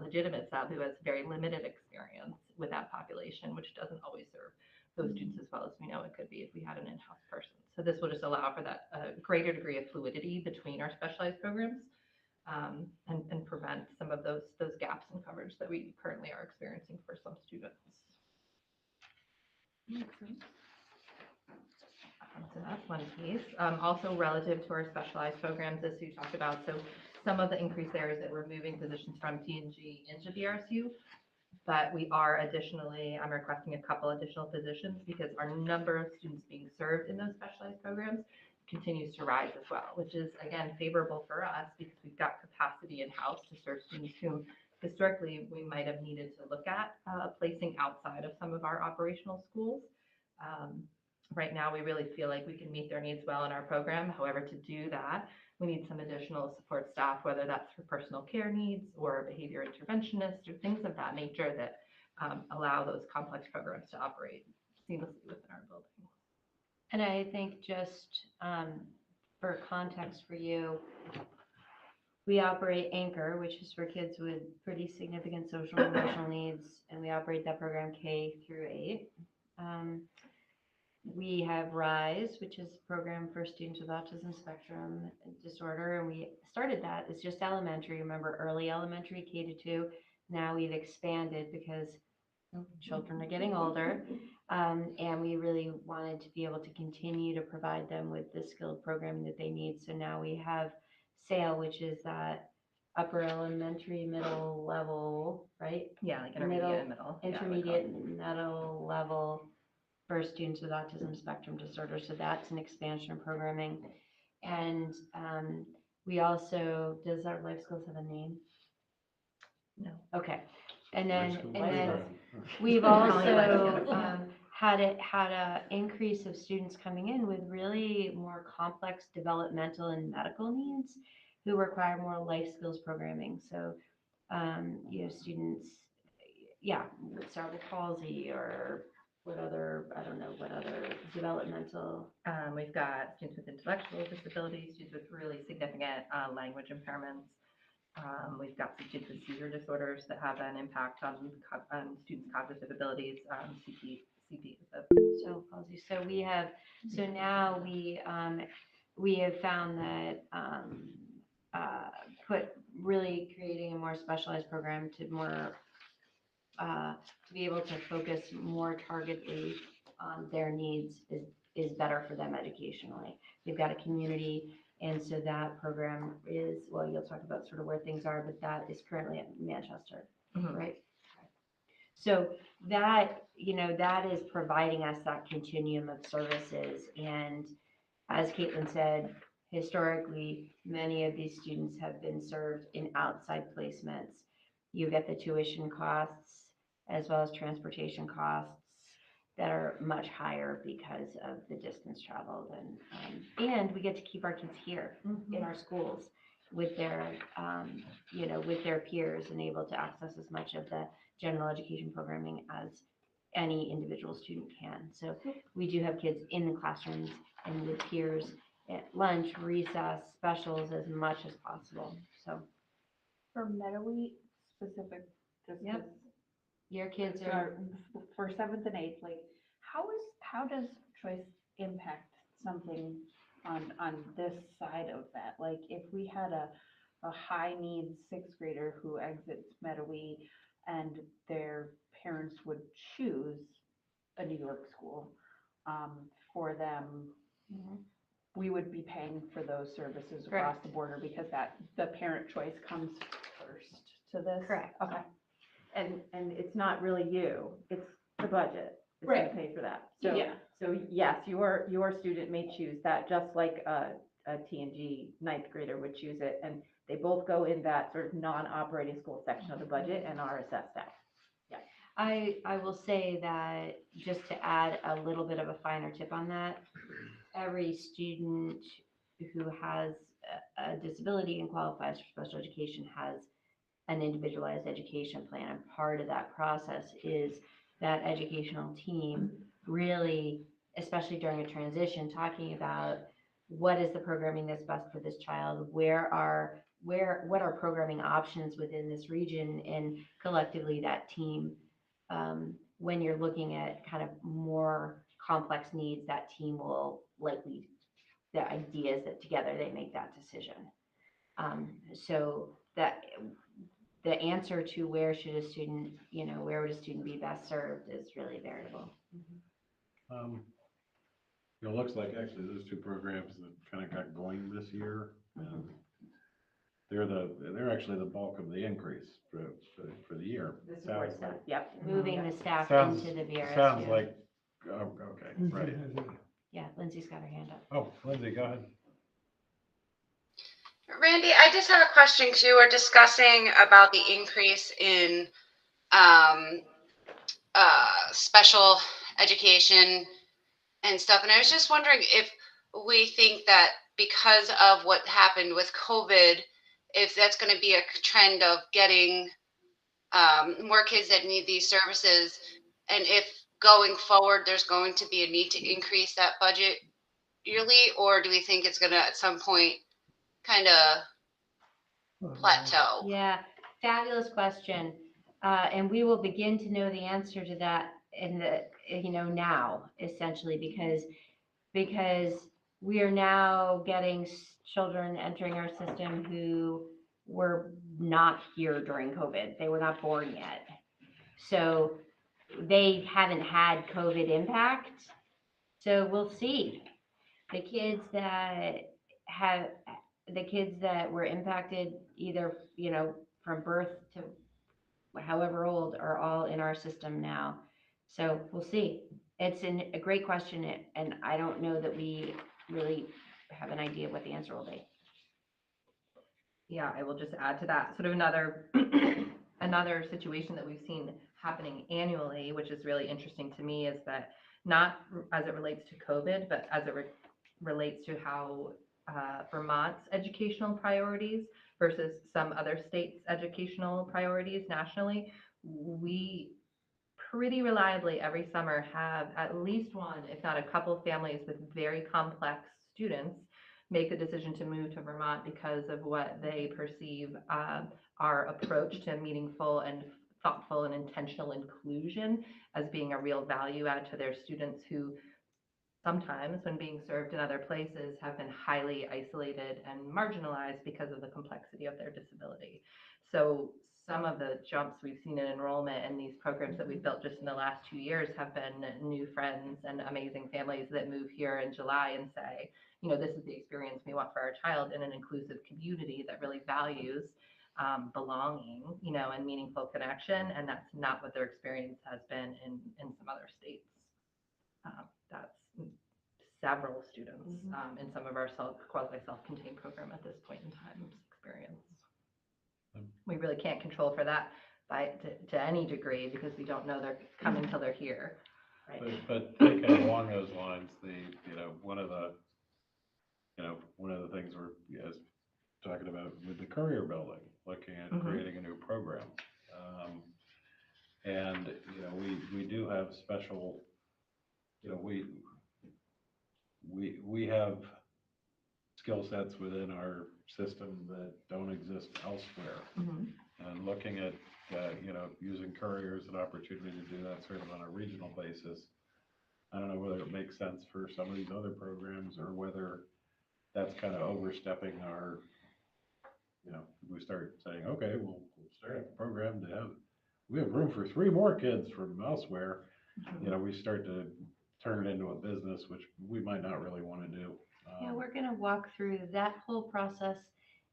legitimate sub who has very limited experience with that population, which doesn't always serve those students as well as we know it could be if we had an in-house person. So this will just allow for that greater degree of fluidity between our specialized programs and prevent some of those gaps in coverage that we currently are experiencing for some students. Makes sense. So that's one piece. Also relative to our specialized programs, as Sue talked about, so some of the increase there is that we're moving positions from T&G into BRSU. But we are additionally, I'm requesting a couple additional positions because our number of students being served in those specialized programs continues to rise as well, which is, again, favorable for us because we've got capacity in-house to serve students whom historically we might have needed to look at placing outside of some of our operational schools. Right now, we really feel like we can meet their needs well in our program. However, to do that, we need some additional support staff, whether that's for personal care needs or behavior interventionists or things of that nature that allow those complex programs to operate seamlessly within our building. And I think just for context for you, we operate Anchor, which is for kids with pretty significant social and emotional needs, and we operate that program K through 8. We have RISE, which is a program for students with autism spectrum disorder, and we started that as just elementary. Remember, early elementary, K to 2. Now we've expanded because children are getting older, and we really wanted to be able to continue to provide them with the skilled programming that they need. So now we have SAIL, which is that upper elementary, middle level, right? Yeah, like intermediate and middle. Intermediate and middle level for students with autism spectrum disorder. So that's an expansion of programming. And We also, does our life skills have a name? No. Okay. And then, High school and then program. we've Calling also life had a increase of students coming in with really more complex developmental and medical needs who require more life skills programming. So, students, yeah, with cerebral palsy or what other, I don't know, what other developmental. We've got students with intellectual disabilities, students with really significant language impairments. We've got students with seizure disorders that have an impact on students' cognitive abilities, CP. Cerebral palsy. So now we have found that really creating a more specialized program to be able to focus more targetedly on their needs is better for them educationally. They've got a community, and so that program is, well, you'll talk about sort of where things are, but that is currently at Manchester, right? So that, that is providing us that continuum of services. And as Caitlin said, historically, many of these students have been served in outside placements. You get the tuition costs as well as transportation costs that are much higher because of the distance traveled. And we get to keep our kids here in our schools with their, with their peers and able to access as much of the general education programming as any individual student can. So we do have kids in the classrooms and with peers at lunch, recess, specials as much as possible. So For Meadowy specific, just Yep. your kids for are, for seventh and eighth, like, how does choice impact something on this side of that? Like, if we had a high needs sixth grader who exits Meadowy and their parents would choose a New York school, for them, we would be paying for those services across Correct. the border because the parent choice comes first to this? Correct. Okay. And it's not really you, it's the budget that's gonna Right. pay for that. So, Yeah. so yes, your student may choose that, just like a TNG ninth grader would choose it. And they both go in that sort of non-operating school section of the budget and are assessed out. I will say that just to add a little bit of a finer tip on that, every student who has a disability and qualifies for special education has an individualized education plan. And part of that process is that educational team really, especially during a transition, talking about what is the programming that's best for this child, what are programming options within this region, and collectively that team, when you're looking at kind of more complex needs, that team will likely, the ideas that together they make that decision. So that the answer to where should a student, where would a student be best served is really variable. It looks like actually those two programs that kind of got going this year, they're actually the bulk of the increase for the year. The support staff, yep. Moving the staff Sounds- into the BRSU. Sounds like, oh, okay, right. Yeah, Lindsay's got her hand up. Oh, Lindsay, go ahead. Randy, I just have a question because you were discussing about the increase in special education and stuff. And I was just wondering if we think that because of what happened with COVID, if that's going to be a trend of getting more kids that need these services, and if going forward there's going to be a need to increase that budget yearly, or do we think it's going to at some point kind of plateau? Yeah, fabulous question. And we will begin to know the answer to that now, essentially, because we are now getting children entering our system who were not here during COVID. They were not born yet. So they haven't had COVID impact. So we'll see. The kids that were impacted either, from birth to however old are all in our system now. So we'll see. It's a great question, and I don't know that we really have an idea of what the answer will be. Yeah, I will just add to that, sort of another, another situation that we've seen happening annually, which is really interesting to me, is that not as it relates to COVID, but as it relates to how Vermont's educational priorities versus some other states' educational priorities nationally, we pretty reliably every summer have at least one, if not a couple families with very complex students make the decision to move to Vermont because of what they perceive our approach to meaningful and thoughtful and intentional inclusion as being a real value add to their students who sometimes, when being served in other places, have been highly isolated and marginalized because of the complexity of their disability. So some of the jumps we've seen in enrollment in these programs that we've built just in the last 2 years have been new friends and amazing families that move here in July and say, you know, this is the experience we want for our child in an inclusive community that really values belonging, you know, and meaningful connection. And that's not what their experience has been in some other states. That's several students in some of our quasi-self-contained program at this point in time experience. We really can't control for that to any degree because we don't know they're coming till they're here. Right. But thinking along those lines, one of the things we're talking about with the Courier building, looking at creating a new program. And, we do have special, we have skill sets within our system that don't exist elsewhere. And looking at, using Courier as an opportunity to do that sort of on a regional basis. I don't know whether it makes sense for some of these other programs or whether that's kind of overstepping our, we start saying, okay, we'll start a program we have room for 3 more kids from elsewhere. We start to turn it into a business, which we might not really want to do. Yeah, we're going to walk through that whole process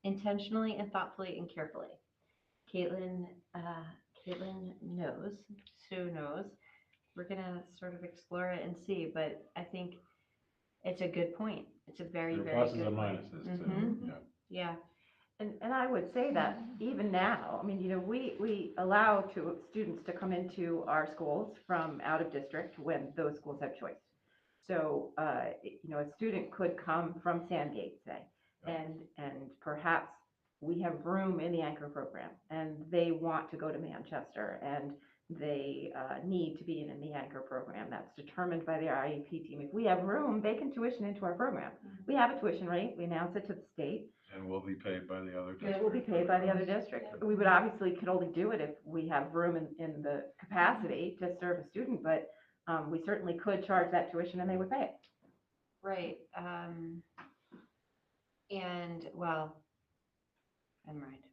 intentionally and thoughtfully and carefully. Caitlin knows, Sue knows. We're going to sort of explore it and see, but I think it's a good point. It's a very, There are very pluses good and point. minuses too. Yeah. And I would say that even now, I mean, we allow students to come into our schools from out of district when those schools have choice. So, a student could come from Sandgate, say, and perhaps we have room in the anchor program and they want to go to Manchester and they need to be in the anchor program. That's determined by the IEP team. If we have room, they can tuition into our program. We have a tuition rate. We announce it to the state. And will be paid by the other district. It will be paid by the other district. We could only do it if we have room in the capacity to serve a student, but we certainly could charge that tuition and they would pay it. Right. And well, I'm right.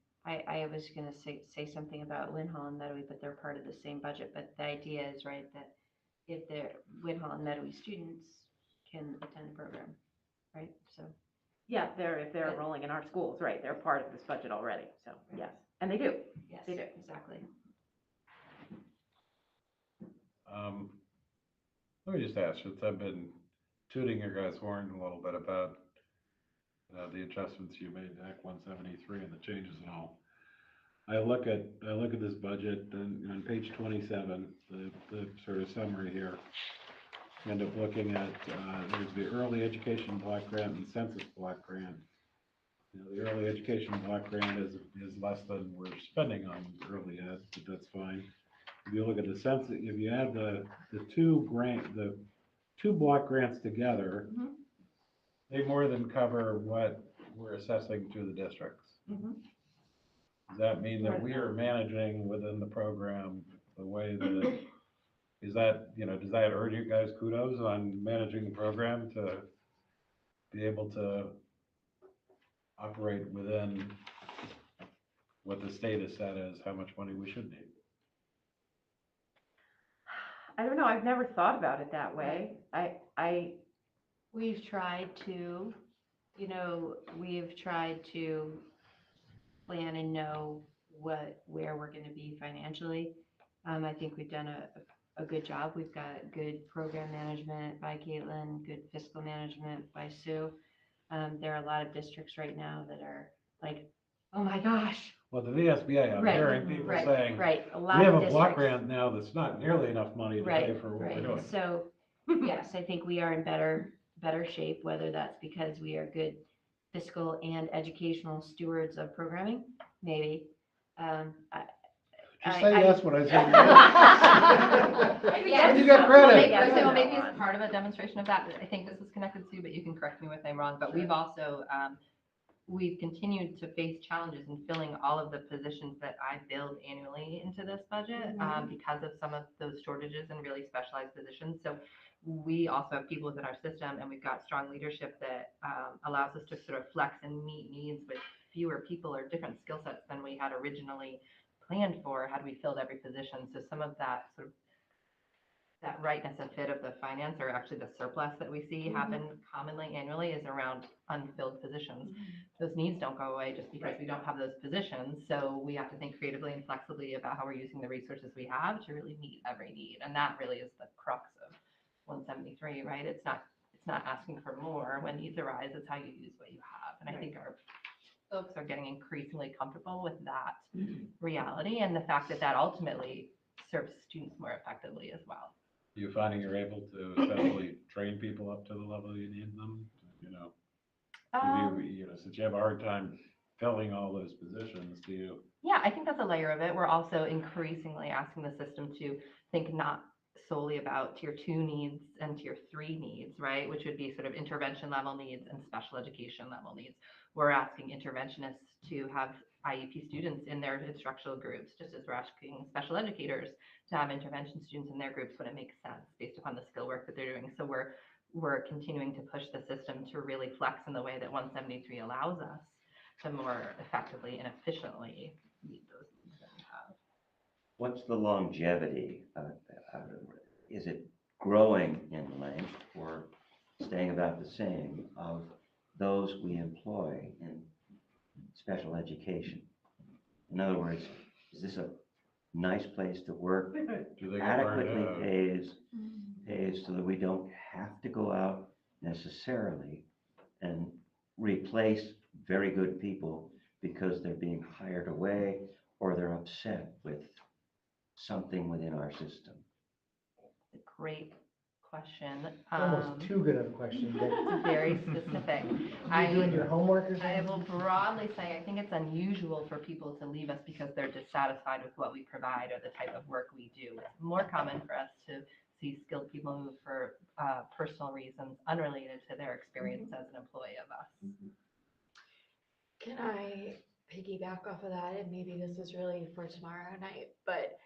I was going to say something about Winhall and Meadowy, but they're part of the same budget. But the idea is, right, that if they're Winhall and Meadowy students can attend the program, right? So. Yeah, if they're enrolling in our schools, right, they're part of this budget already, so, yes, and they do. Yes, They do. exactly. Let me just ask, since I've been tooting your guys' horn a little bit about the adjustments you made to Act 173 and the changes and all. I look at this budget and on page 27, the sort of summary here. End up looking at there's the early education block grant and census block grant. The early education block grant is less than we're spending on early ed, but that's fine. If you look at the census, if you add the two block grants together, they more than cover what we're assessing to the districts. Does that mean that we are managing within the program the way that does that earn you guys kudos on managing the program to be able to operate within what the state has said as how much money we should need? I don't know, I've never thought about it that way. We've tried to, plan and know where we're going to be financially. I think we've done a good job. We've got good program management by Caitlin, good fiscal management by Sue. There are a lot of districts right now that are like Oh my gosh. Well, the VSBA, I'm Right, hearing people right, saying, right. A we lot have of a block districts. grant now that's not nearly enough money to pay Right, for what we're right. doing. So, yes, I think we are in better shape, whether that's because we are good fiscal and educational stewards of programming, maybe. Just I- say I- yes when I say Yeah, yes. You got Well, credit. maybe it's part of a demonstration of that. I think this is connected to, but you can correct me if I'm wrong, but we've also, we've continued to face challenges in filling all of the positions that I build annually into this budget, because of some of those shortages in really specialized positions. So we also have people within our system, and we've got strong leadership that allows us to sort of flex and meet needs with fewer people or different skill sets than we had originally planned for had we filled every position. So some of that sort of that rightness and fit of the finance, or actually the surplus that we see happen commonly annually, is around unfilled positions. Those needs don't go away just because we don't have those positions. So we have to think creatively and flexibly about how we're using the resources we have to really meet every need. And that really is the crux of 173, right? It's not asking for more when needs arise. It's how you use what you have. And I think our folks are getting increasingly comfortable with that reality, and the fact that that ultimately serves students more effectively as well. You finding you're able to essentially train people up to the level you need them, you know? Since you have a hard time filling all those positions, do you? Yeah, I think that's a layer of it. We're also increasingly asking the system to think not solely about tier 2 needs and tier 3 needs, right? Which would be sort of intervention level needs and special education level needs. We're asking interventionists to have IEP students in their instructional groups, just as we're asking special educators to have intervention students in their groups when it makes sense based upon the skill work that they're doing. So we're continuing to push the system to really flex in the way that 173 allows us to more effectively and efficiently meet those needs that we have. What's the longevity? Is it growing in length or staying about the same of those we employ in special education? In other words, is this a nice place to work, Do they get adequately burned out? pays so that we don't have to go out necessarily and replace very good people because they're being hired away or they're upset with something within our system? Great question. Almost too good of a question. It's very specific. Are you doing your homework or I something? will broadly say, I think it's unusual for people to leave us because they're dissatisfied with what we provide or the type of work we do. It's more common for us to see skilled people move for personal reasons unrelated to their experience as an employee of us. Can I piggyback off of that? And maybe this is really for tomorrow night, but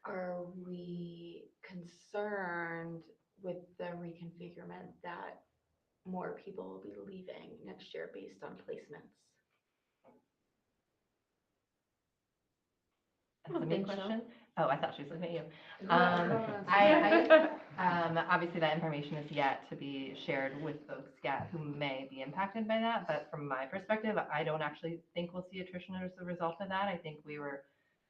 are we concerned with the reconfigurement that more people will be leaving next year based on placements? That's a me question? Oh, I thought she was looking at you. I- Obviously, that information is yet to be shared with folks who may be impacted by that. But from my perspective, I don't actually think we'll see attrition as a result of that. I think we were,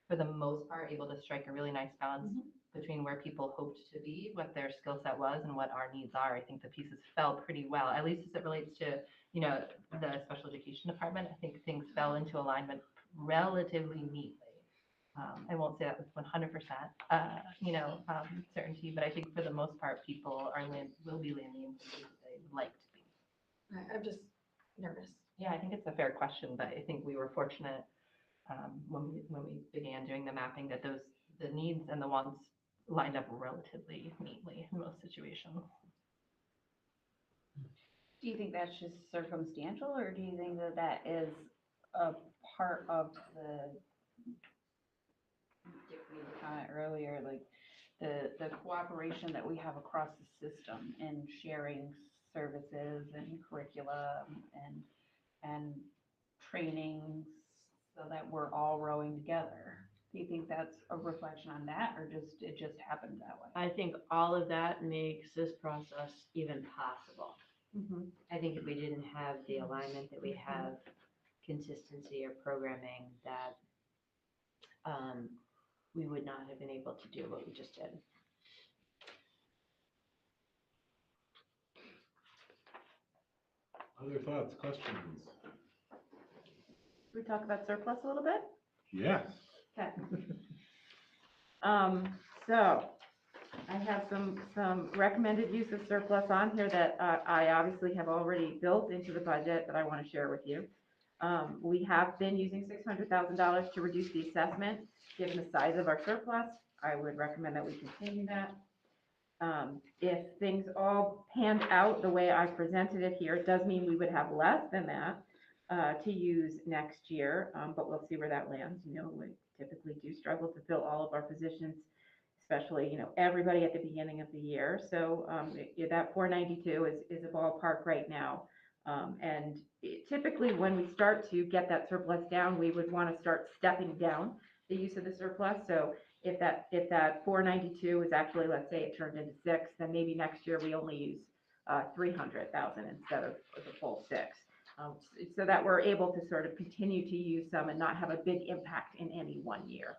for the most part, able to strike a really nice balance between where people hoped to be, what their skill set was, and what our needs are. I think the pieces fell pretty well, at least as it relates to, the special education department. I think things fell into alignment relatively neatly. I won't say that with 100%, certainty, but I think for the most part, people will be landing in places they would like to be. I'm just nervous. Yeah, I think it's a fair question, but I think we were fortunate when we began doing the mapping that the needs and the wants lined up relatively neatly in most situations. Do you think that's just circumstantial, or do you think that that is a part of Dick made the comment earlier, like the cooperation that we have across the system in sharing services and curriculum and trainings so that we're all rowing together? Do you think that's a reflection on that, or it just happened that way? I think all of that makes this process even possible. I think if we didn't have the alignment that we have, consistency or programming, that we would not have been able to do what we just did. Other thoughts, questions? we talk about surplus a little bit? Yes. Okay. So I have some recommended use of surplus on here that I obviously have already built into the budget that I want to share with you. We have been using $600,000 to reduce the assessment. Given the size of our surplus, I would recommend that we continue that. If things all panned out the way I presented it here, it does mean we would have less than that to use next year, but we'll see where that lands. You know, we typically do struggle to fill all of our positions, especially, you know, everybody at the beginning of the year. So that 492 is a ballpark right now. And typically when we start to get that surplus down, we would want to start stepping down the use of the surplus. So if that 492 is actually, let's say it turned into 6, then maybe next year we only use 300,000 instead of the full 6. So that we're able to sort of continue to use some and not have a big impact in any one year.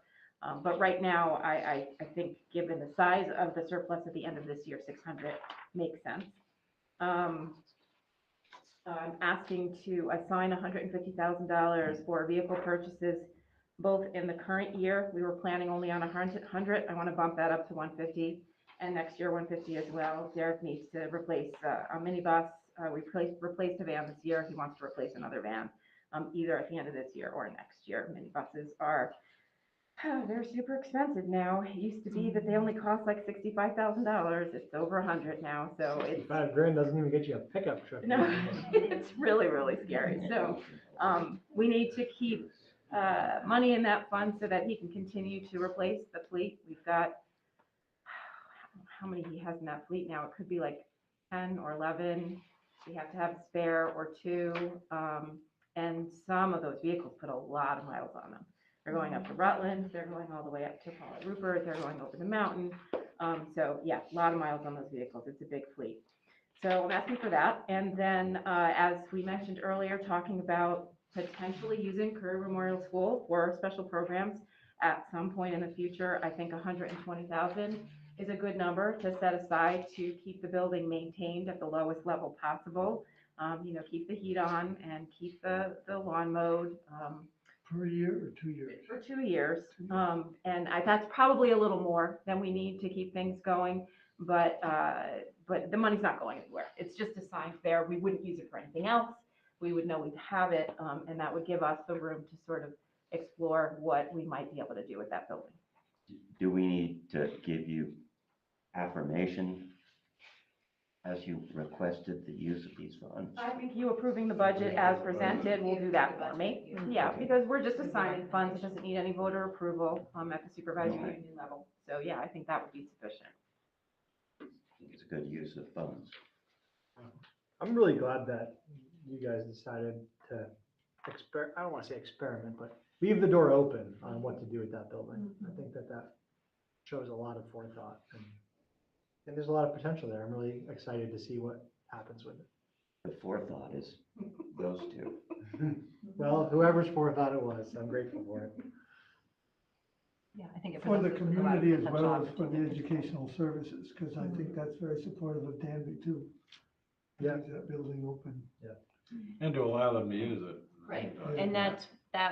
But right now, I think given the size of the surplus at the end of this year, 600 makes sense. I'm asking to assign $150,000 for vehicle purchases, both in the current year. We were planning only on 100. I want to bump that up to 150, and next year 150 as well. Derek needs to replace a minibus. We replaced a van this year. He wants to replace another van, either at the end of this year or next year. Minibuses are they're super expensive now. It used to be that they only cost like $65,000. It's over 100 now, so it's $5,000 doesn't even get you a pickup truck. no, it's really, really scary. So we need to keep money in that fund so that he can continue to replace the fleet. We've got how many he has in that fleet now? It could be like 10 or 11. We have to have a spare or 2, and some of those vehicles put a lot of miles on them. They're going up to Rutland, they're going all the way up to Port Rupert, they're going over the mountain. So yeah, a lot of miles on those vehicles. It's a big fleet. So I'm asking for that. And then as we mentioned earlier, talking about potentially using Career Memorial School for special programs at some point in the future. I think 120,000 is a good number to set aside to keep the building maintained at the lowest level possible. You know, keep the heat on and keep the lawn mowed. Per year or 2 years? For 2 years. And that's probably a little more than we need to keep things going, but the money's not going anywhere. It's just assigned there. We wouldn't use it for anything else. We would know we'd have it, and that would give us the room to sort of explore what we might be able to do with that building. Do we need to give you affirmation as you requested the use of these funds? I think you approving the budget as presented will do that for me. Yeah, because we're just assigning funds. It doesn't need any voter approval at the supervisory union level. So yeah, I think that would be sufficient. I think it's a good use of funds. I'm really glad that you guys decided to I don't want to say experiment, but leave the door open on what to do with that building. I think that shows a lot of forethought, and there's a lot of potential there. I'm really excited to see what happens with it. The forethought is those two. Well, whoever's forethought it was, I'm grateful for it. Yeah, I think it For the presents us with a lot of community as potential well as for the opportunities. educational services, because I think that's very supportive of Danby too. to Yeah. leave that building open. And to allow them to use it. Right. And that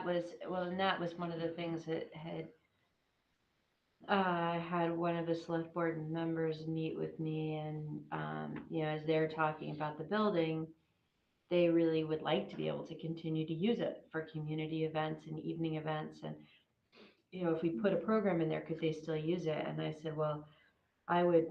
was one of the things that had one of the select board members meet with me, and you know, as they're talking about the building, they really would like to be able to continue to use it for community events and evening events. And you know, if we put a program in there, could they still use it? And I said, well, I would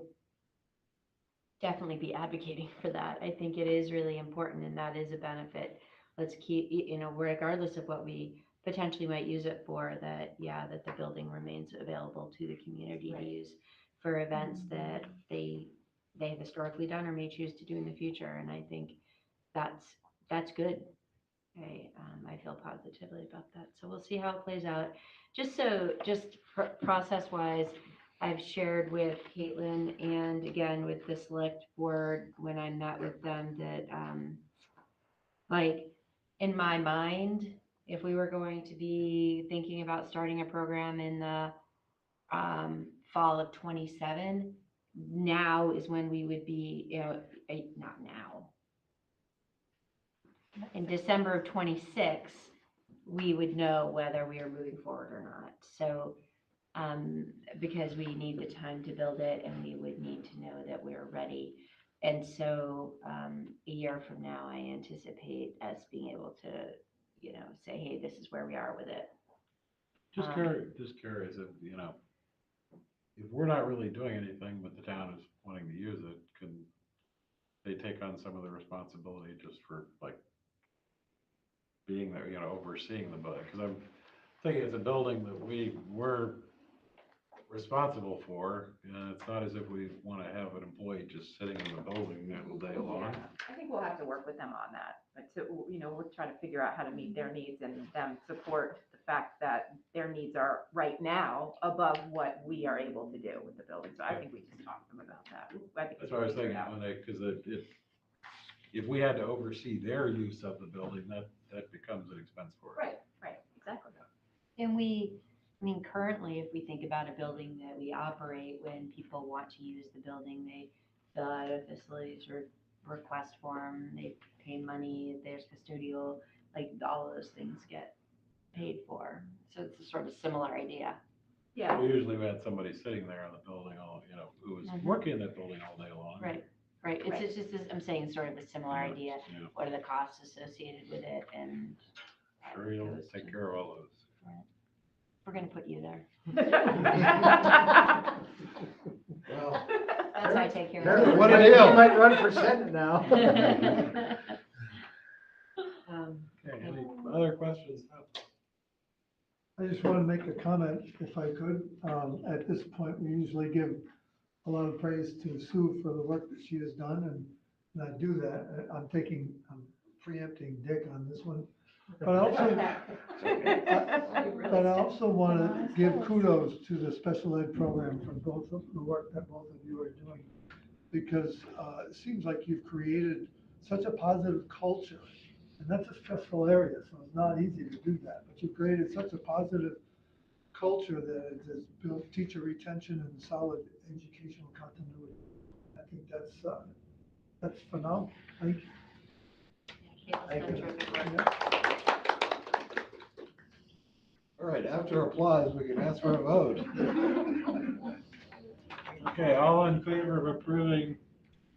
definitely be advocating for that. I think it is really important, and that is a benefit. Let's keep, you know, regardless of what we potentially might use it for, that the building remains available to the community to use for events that they have historically done or may choose to do in the future. And I think that's good. I feel positively about that. So we'll see how it plays out. Just process-wise, I've shared with Caitlin and again with the select board when I met with them that like in my mind, if we were going to be thinking about starting a program in the fall of 27, now is when we would be, you know, not now. In December of 26 we would know whether we are moving forward or not. So, because we need the time to build it and we would need to know that we're ready. And so, a year from now, I anticipate us being able to, say, hey, this is where we are with it. Just curious if, if we're not really doing anything, but the town is wanting to use it, can they take on some of the responsibility just for like being there, overseeing the building? Because I'm thinking it's a building that we're responsible for, and it's not as if we want to have an employee just sitting in the building all day long. I think we'll have to work with them on that, but we're trying to figure out how to meet their needs and them support the fact that their needs are right now above what we are able to do with the building. So I think we just talk to them about that. I think That's what I was we can thinking, figure it out. because if we had to oversee their use of the building, that becomes an expense for us. Right, exactly. And currently, if we think about a building that we operate, when people want to use the building, they fill out a facilities request form, they pay money, there's custodial, like all of those things get paid for. So it's a sort of similar idea. Yeah, We usually had somebody sitting there in the building who was Mhm. working in that building all day long. Right. Right. It's just, I'm saying it's sort of a similar idea. Yeah. What are the costs associated with it? And Sure, you'll take care of all those. we're going to put you there. Well, That's how I take care of Careful, it. what a deal. Might run for Senate now. Okay, any other questions? I just want to make a comment, if I could. At this point, we usually give a lot of praise to Sue for the work that she has done, and I do that. I'm preempting Dick on this one. But I also want to give kudos to the special ed program for both of the work that both of you are doing. Because it seems like you've created such a positive culture, and that's a stressful area, so it's not easy to do that. But you've created such a positive culture that it has built teacher retention and solid educational continuity. I think that's phenomenal. Thank you. Caitlin's done terrific work. Yeah. All right, after applause, we can ask for a vote. Okay, all in favor of approving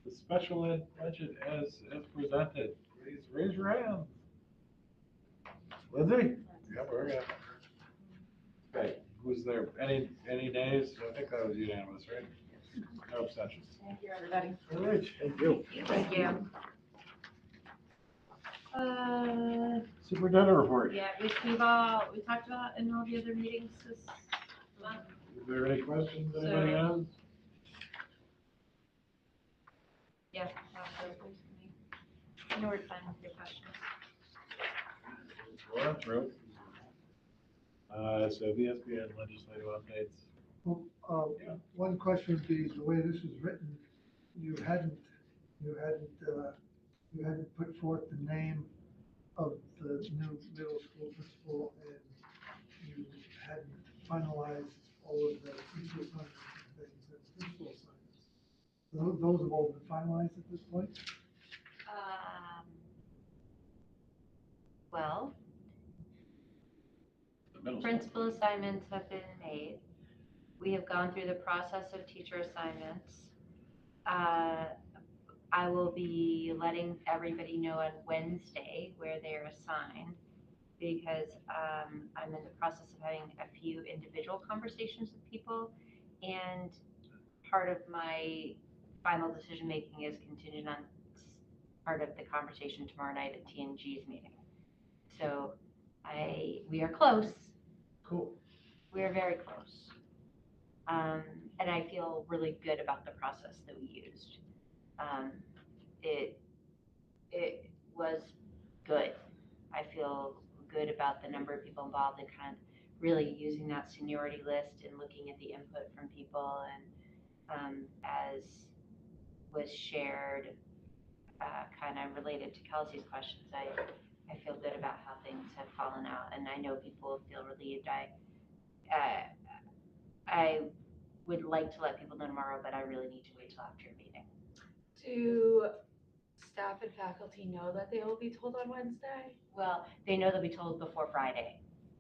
the special ed budget as presented, please raise your hand. Lindsay? Yeah, we're good. Okay, was there any nays? I think that was unanimous, right? No abstentions. Thank you, everybody. All right, thank you. Thank you. Superintendent report. Yeah, which we talked about in all the other meetings this month. Is there any questions anybody has? Yeah, absolutely. I know we're fine with your questions. Well, through. So VSBA and legislative updates. Well, one question would be, the way this is written, you hadn't put forth the name of the new middle school principal, and you hadn't finalized all of the teacher assignments and things, and principal assignments. Those have all been finalized at this point? Well, The middle school. principal assignments have been made. We have gone through the process of teacher assignments. I will be letting everybody know on Wednesday where they're assigned, because I'm in the process of having a few individual conversations with people, and part of my final decision making is contingent on part of the conversation tomorrow night at TNG's meeting. So we are close. Cool. We are very close. And I feel really good about the process that we used. It was good. I feel good about the number of people involved and kind of really using that seniority list and looking at the input from people. And as was shared, kind of related to Kelsey's questions, I feel good about how things have fallen out, and I know people will feel relieved. I would like to let people know tomorrow, but I really need to wait till after your meeting. Do staff and faculty know that they will be told on Wednesday? Well, they know they'll be told before Friday.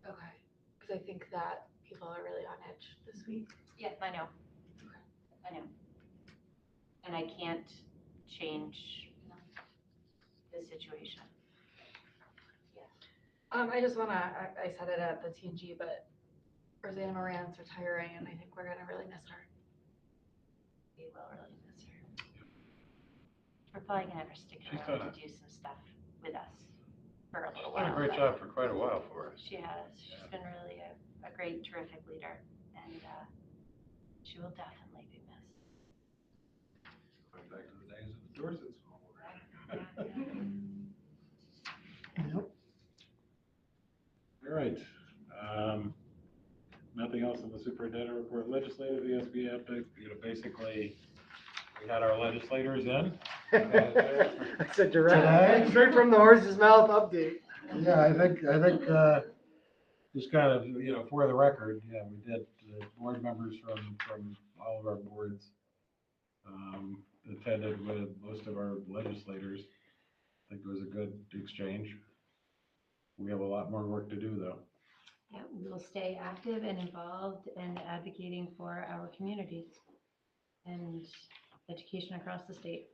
Okay, because I think that people are really on edge this week. Yes, I know. I know. And I can't change the situation. I just wanna, I said it at the TNG, but Rosanna Moran's retiring and I think we're gonna really miss her. We will really miss her. We're probably gonna have her stick She's around done to do some stuff with us for a little Done while. a great but job for quite a while for us. She has. She's been really a great, terrific leader, and she will definitely be missed. Going back to the days of the Dorset School. Yep. All right. Nothing else in the superintendent report. Legislative ESB update, basically, we had our legislators in. That's a direct, Today? straight from the horse's mouth update. Yeah, I think, Just kind of, for the record, yeah, we did, board members from all of our boards attended with most of our legislators. I think it was a good exchange. We have a lot more work to do, though. Yeah, we will stay active and involved and advocating for our communities and education across the state.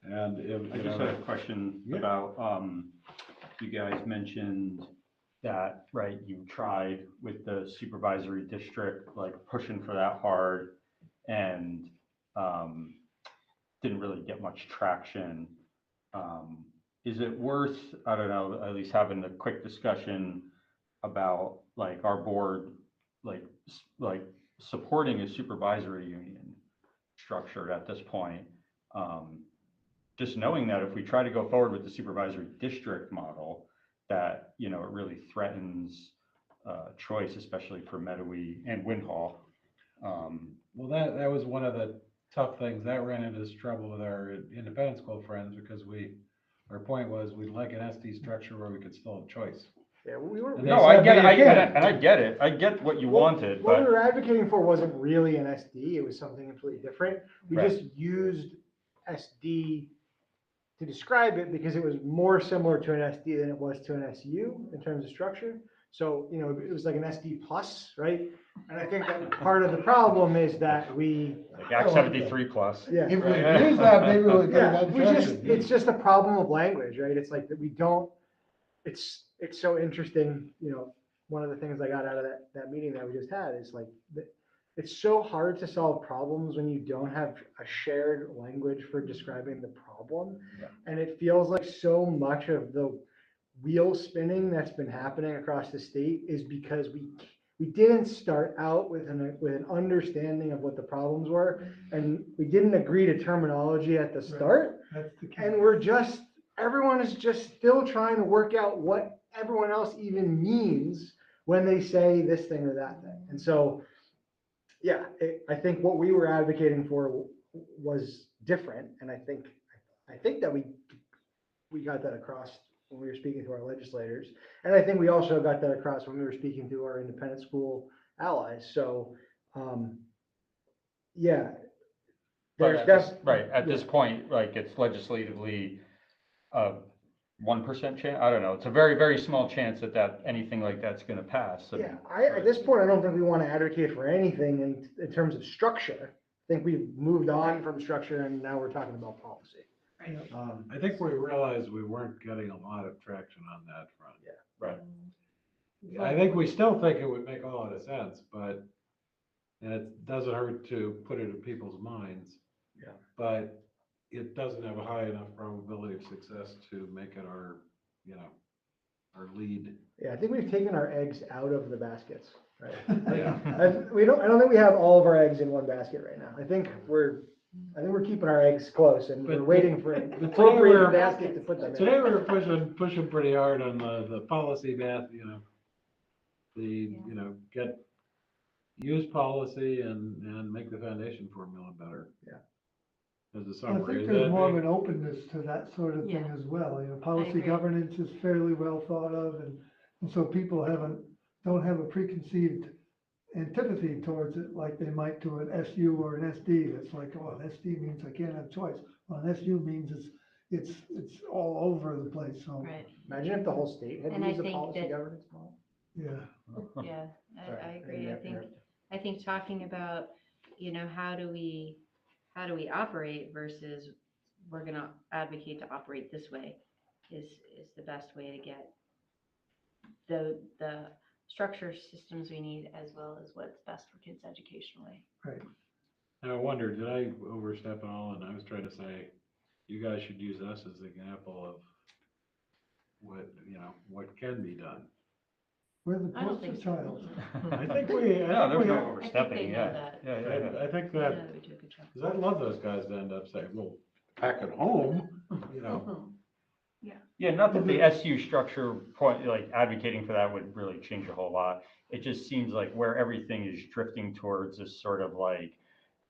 And if, I just had a question Yeah. about, you guys mentioned that, right, you tried with the supervisory district, like pushing for that hard and didn't really get much traction. Is it worth, I don't know, at least having a quick discussion about like our board, like supporting a supervisory union structured at this point? Just knowing that if we try to go forward with the supervisory district model, that, it really threatens choice, especially for Medowee and Windhall. well, that was one of the tough things that ran into this trouble with our independent school friends, because our point was we'd like an SD structure where we could still have choice. Yeah, we were. And they No, said, I get it, "But you can't." and I get it. I get what you wanted, What we but were advocating for wasn't really an SD, it was something completely different. We Right. just used SD to describe it because it was more similar to an SD than it was to an SU in terms of structure. So, it was like an SD plus, right? And I think that part of the problem is that we, like Act 73 plus. yeah. if we use that, maybe we'll get Yeah, that we just, traction. it's just a problem of language, right? It's like that we don't, it's so interesting, one of the things I got out of that meeting that we just had is like, it's so hard to solve problems when you don't have a shared language for describing the problem. Yeah. And it feels like so much of the wheel spinning that's been happening across the state is because we didn't start out with an understanding of what the problems were, and we didn't agree to terminology at the start. That's the key. And everyone is just still trying to work out what everyone else even means when they say this thing or that thing. And so, yeah, I think what we were advocating for was different. And I think that we got that across when we were speaking to our legislators. And I think we also got that across when we were speaking to our independent school allies. So, yeah. Right, There's at this point, like it's legislatively 1% chance. I don't know. It's a very, very small chance that anything like that's going to pass. I mean, Yeah, at this point, I don't think we want to advocate for anything in terms of structure. I think we've moved on from structure and now we're talking about policy. I think we realized we weren't getting a lot of traction on that front. Yeah. Right. I think we still think it would make a lot of sense, and it doesn't hurt to put it in people's minds. Yeah. But it doesn't have a high enough probability of success to make it our lead. Yeah, I think we've taken our eggs out of the baskets, right? Yeah. I don't think we have all of our eggs in one basket right now. I think we're keeping our eggs close and we're But- waiting for an but appropriate today we're- basket to put them in. Today we were pushing pretty hard on the policy math, use policy and make the foundation formula better. Yeah. As a I summary. think Is there's that more of big? an openness to that sort of thing Yeah. as well. Policy agree. governance is fairly well thought of, and so people don't have a preconceived antipathy towards it like they might to an SU or an SD. It's like, oh, an SD means I can't have choice. Well, an SU means it's all over the place, so, Right, Imagine if the whole state had And to I use a think policy that- governance model. yeah. yeah, Sorry, I didn't agree. mean I to think, interrupt. I think talking about, how do we operate versus we're gonna advocate to operate this way is the best way to get the structure systems we need as well as what's best for kids educationally. I wonder, did I overstep at all? And I was trying to say, you guys should use us as an example of what can be done. We're the I don't poster think so. child. I think we, No, there's no I think overstepping, they know yeah. that. Yeah, yeah, yeah. I think I know that, that we do a good job. 'cause I'd love those guys to end up saying, well, back at home, Yeah, not that the SU structure point, like advocating for that would really change a whole lot. It just seems like where everything is drifting towards is sort of like,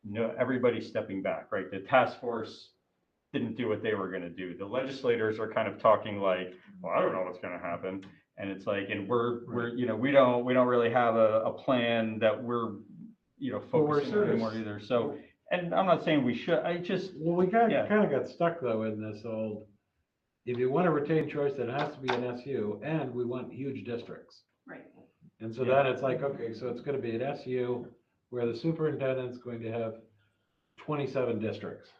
no, everybody's stepping back, right? The task force didn't do what they were gonna do. The legislators are kind of talking like, well, I don't know what's gonna happen. And it's like, and we're, we don't really have a plan that we're, But we're focusing on anymore serious. either. So, and I'm not saying we should, I just, well, we kind Yeah. of got stuck though in this old, if you want to retain choice, then it has to be an SU, and we want huge districts. Right. And so then it's like, okay, so it's gonna be an SU where the superintendent's going to have 27 districts,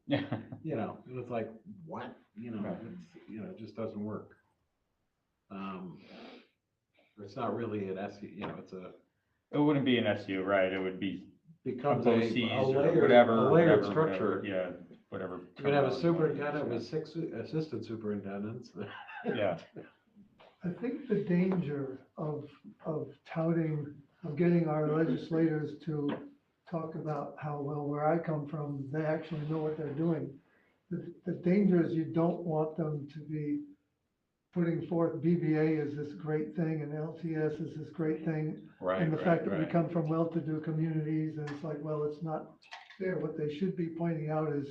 yeah. and it's like, what? It just doesn't work. It's not really an SU, It wouldn't be an SU, right? It would be becomes a BOCES or layered, whatever. a layered whatever, structure. Yeah, whatever. You can have a terminology superintendent you with 6 assistant superintendents. use. Yeah, I think the danger of touting, of getting our legislators to talk about how, well, where I come from, they actually know what they're doing. The danger is you don't want them to be putting forth BBA as this great thing and LTS is this great thing. right, And the right, fact that we right. come from well-to-do communities, and it's like, well, it's not fair. What they should be pointing out is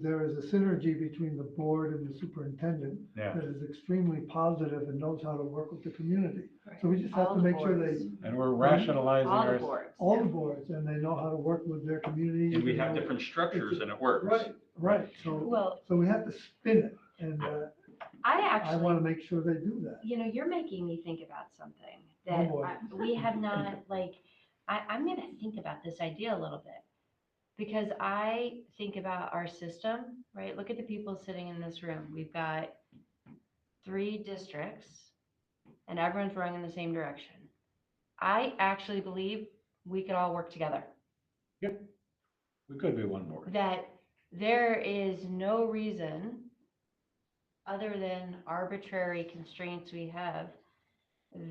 there is a synergy between the board and the superintendent Yeah. that is extremely positive and knows how to work with the community. Right. So we just have All to the make sure boards. And we're rationalizing All the our, boards. all the boards, and they know how to work with their communities. And we and have know- different structures and it works. Right, so Well, we have to spin it, and I I want to actually, make sure they do that. you're making me think about something Oh, that boy. we have not, I'm gonna think about this idea a little bit. Because I think about our system, right? Look at the people sitting in this room. We've got 3 districts and everyone's rowing in the same direction. I actually believe we could all work together. we could be one board. That there is no reason, other than arbitrary constraints we have,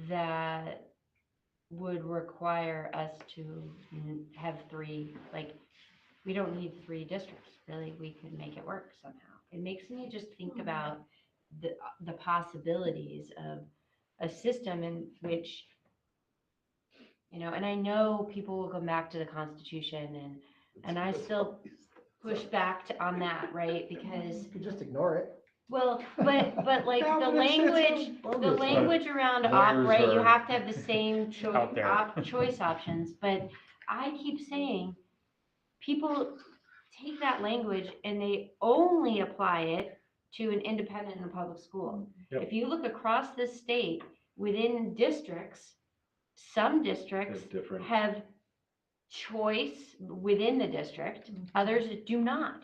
that would require us to have 3, we don't need 3 districts, really, we could make it work somehow. It makes me just think about the possibilities of a system in which, and I know people will go back to the Constitution and I still push back on that, right? Because, You could just ignore it. well, but like Yeah, the but it's so language, bogus. around Lawyers operate, you are have to have the same out there. choice options, but I keep saying, people take that language and they only apply it to an independent and a public school. Yep. If you look across the state, within districts, some districts It's different. have choice within the district, others do not.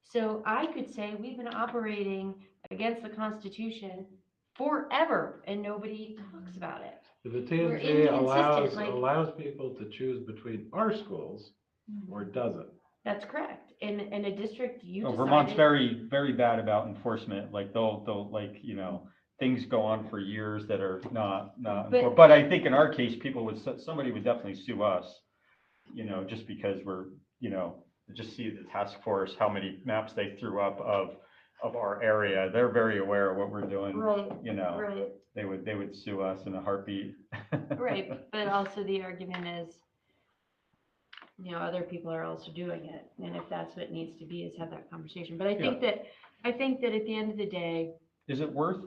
So I could say we've been operating against the Constitution forever and nobody talks about it. If the We're TNC inconsistent, allows people to choose between our schools or doesn't. That's correct. In a district you Oh, decided. Vermont's very, very bad about enforcement. Like they'll things go on for years that are not, but I think in our case, somebody would definitely sue us, just because we're, just see the task force, how many maps they threw up of our area. They're very aware of what we're doing. Right, right, They would sue us in a heartbeat. right. But also the argument is, other people are also doing it. And if that's what it needs to be, is have that conversation. But I think that at the end of the day, Is it worth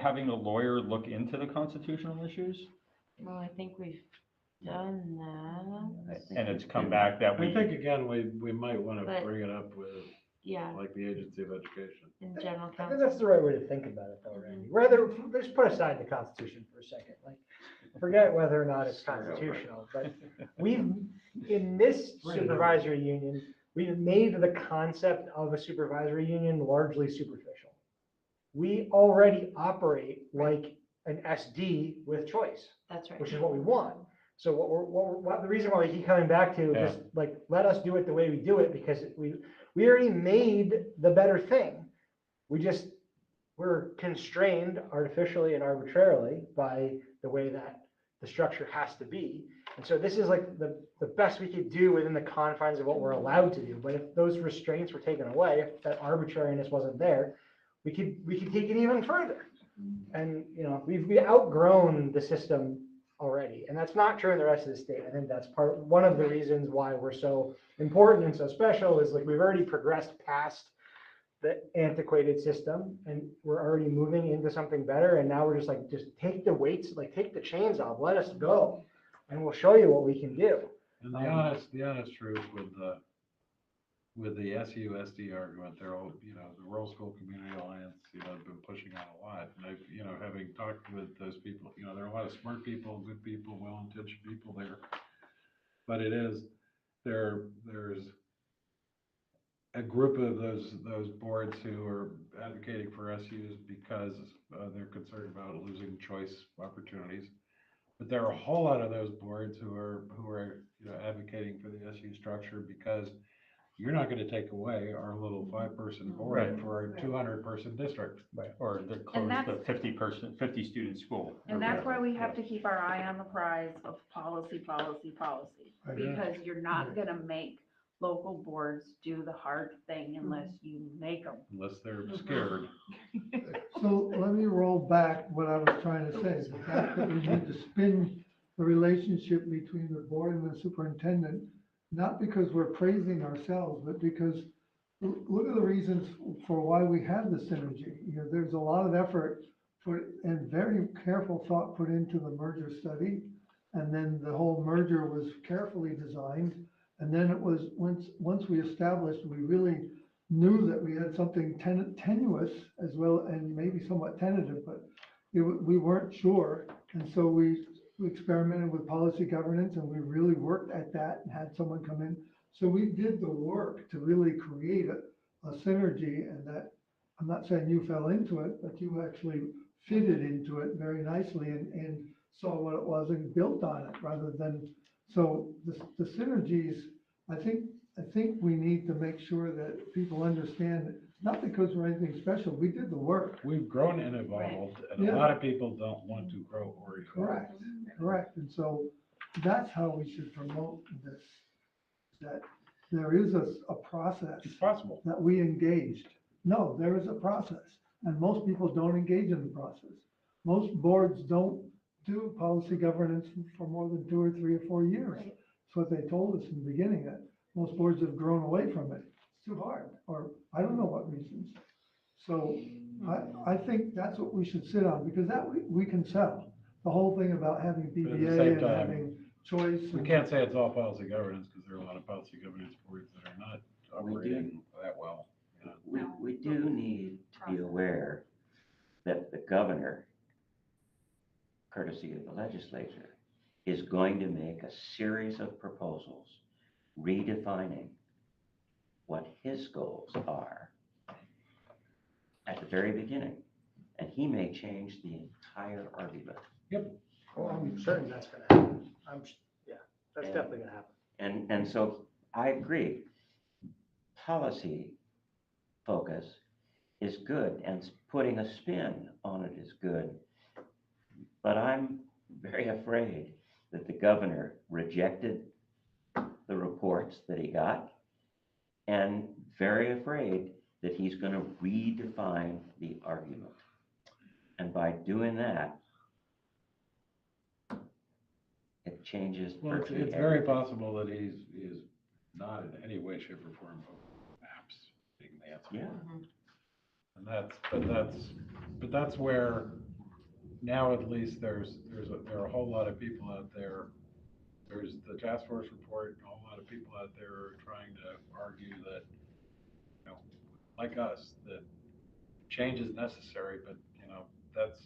having a lawyer look into the constitutional issues? well, I think we've done that. And it's come back that I think again, we might want to But- bring it up with Yeah, like the Agency of Education. in general I think counsel. that's the right way to think about it though, Randy. Whether, let's put aside the Constitution for a second, like, forget whether or not it's Start over. constitutional, but we've, in this supervisory union, we've made the concept of a supervisory union largely superficial. We already operate like an SD with choice, That's right. which is what we want. So the reason why we keep coming back to Yeah. just like, let us do it the way we do it, because we already made the better thing. We're constrained artificially and arbitrarily by the way that the structure has to be. And so this is like the best we could do within the confines of what we're allowed to do. But if those restraints were taken away, if that arbitrariness wasn't there, we could take it even further. And, you know, we've outgrown the system already. And that's not true in the rest of the state. I think that's one of the reasons why we're so important and so special is like we've already progressed past the antiquated system and we're already moving into something better. And now we're just like, just take the weights, like take the chains off, let us go. And we'll show you what we can do. And the honest truth with the SU/SD argument, they're all, you know, the Rural School Community Alliance, you know, have been pushing on a lot. And I've, you know, having talked with those people, you know, there are a lot of smart people, good people, well-intentioned people there. But there's a group of those boards who are advocating for SUs because they're concerned about losing choice opportunities. But there are a whole lot of those boards who are you know, advocating for the SU structure because you're not going to take away our little 5-person board Right. for our 200-person district. Or the close that's- the 50 student school. And that's why we have to keep our eye on the prize of policy, policy, policy. I know. Because you're not gonna make local boards do the hard thing unless you make them. Unless they're scared. So let me roll back what I was trying to say, the fact that we need to spin the relationship between the board and the superintendent, not because we're praising ourselves, but because look at the reasons for why we have the synergy. You know, there's a lot of effort put and very careful thought put into the merger study. And then the whole merger was carefully designed. And then it was, once we established, we really knew that we had something tenuous as well, and maybe somewhat tentative, but we weren't sure. And so we experimented with policy governance and we really worked at that and had someone come in. So we did the work to really create a synergy, and that, I'm not saying you fell into it, but you actually fitted into it very nicely and saw what it was and built on it rather than, so the synergies, I think we need to make sure that people understand, not because we're anything special, we did the work. We've grown and evolved, and Yeah. a lot of people don't want to grow or evolve. Correct. And so that's how we should promote this, that there is a process It's possible. that we engaged. No, there is a process, and most people don't engage in the process. Most boards don't do policy governance for more than 2 or 3 or 4 years. That's what they told us in the beginning, that most boards have grown away from it. It's too hard, or I don't know what reasons. So I think that's what we should sit on, because that we can sell. The whole thing about having But at the BBA same and time, having choice. We and- can't say it's all policy governance because there are a lot of policy governance boards that are not We do. operating that well. You know. We do need to be aware that the governor, courtesy of the legislature, is going to make a series of proposals redefining what his goals are at the very beginning. And he may change the entire argument. Well, I'm certain that's gonna happen. That's definitely gonna happen. And so I agree. Policy focus is good, and putting a spin on it is good. But I'm very afraid that the governor rejected the reports that he got, and very afraid that he's going to redefine the argument. And by doing that, it changes Well, virtually it's very everything. possible that he is not in any way, shape, or form of maps being the answer. Yeah. And but that's where now at least there are a whole lot of people out there. There's the task force report, and a whole lot of people out there are trying to argue that, you know, like us, that change is necessary, but, you know, that's,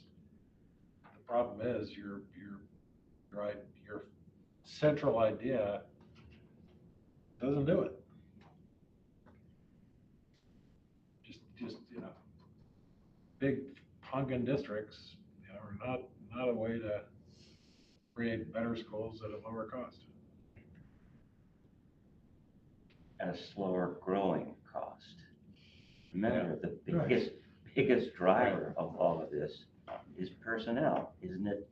the problem is your central idea doesn't do it. Just, you know, big honking districts, you know, are not a way to create better schools at a lower cost. At a slower growing cost. Remember, the Right. biggest driver of all of this is personnel, isn't it?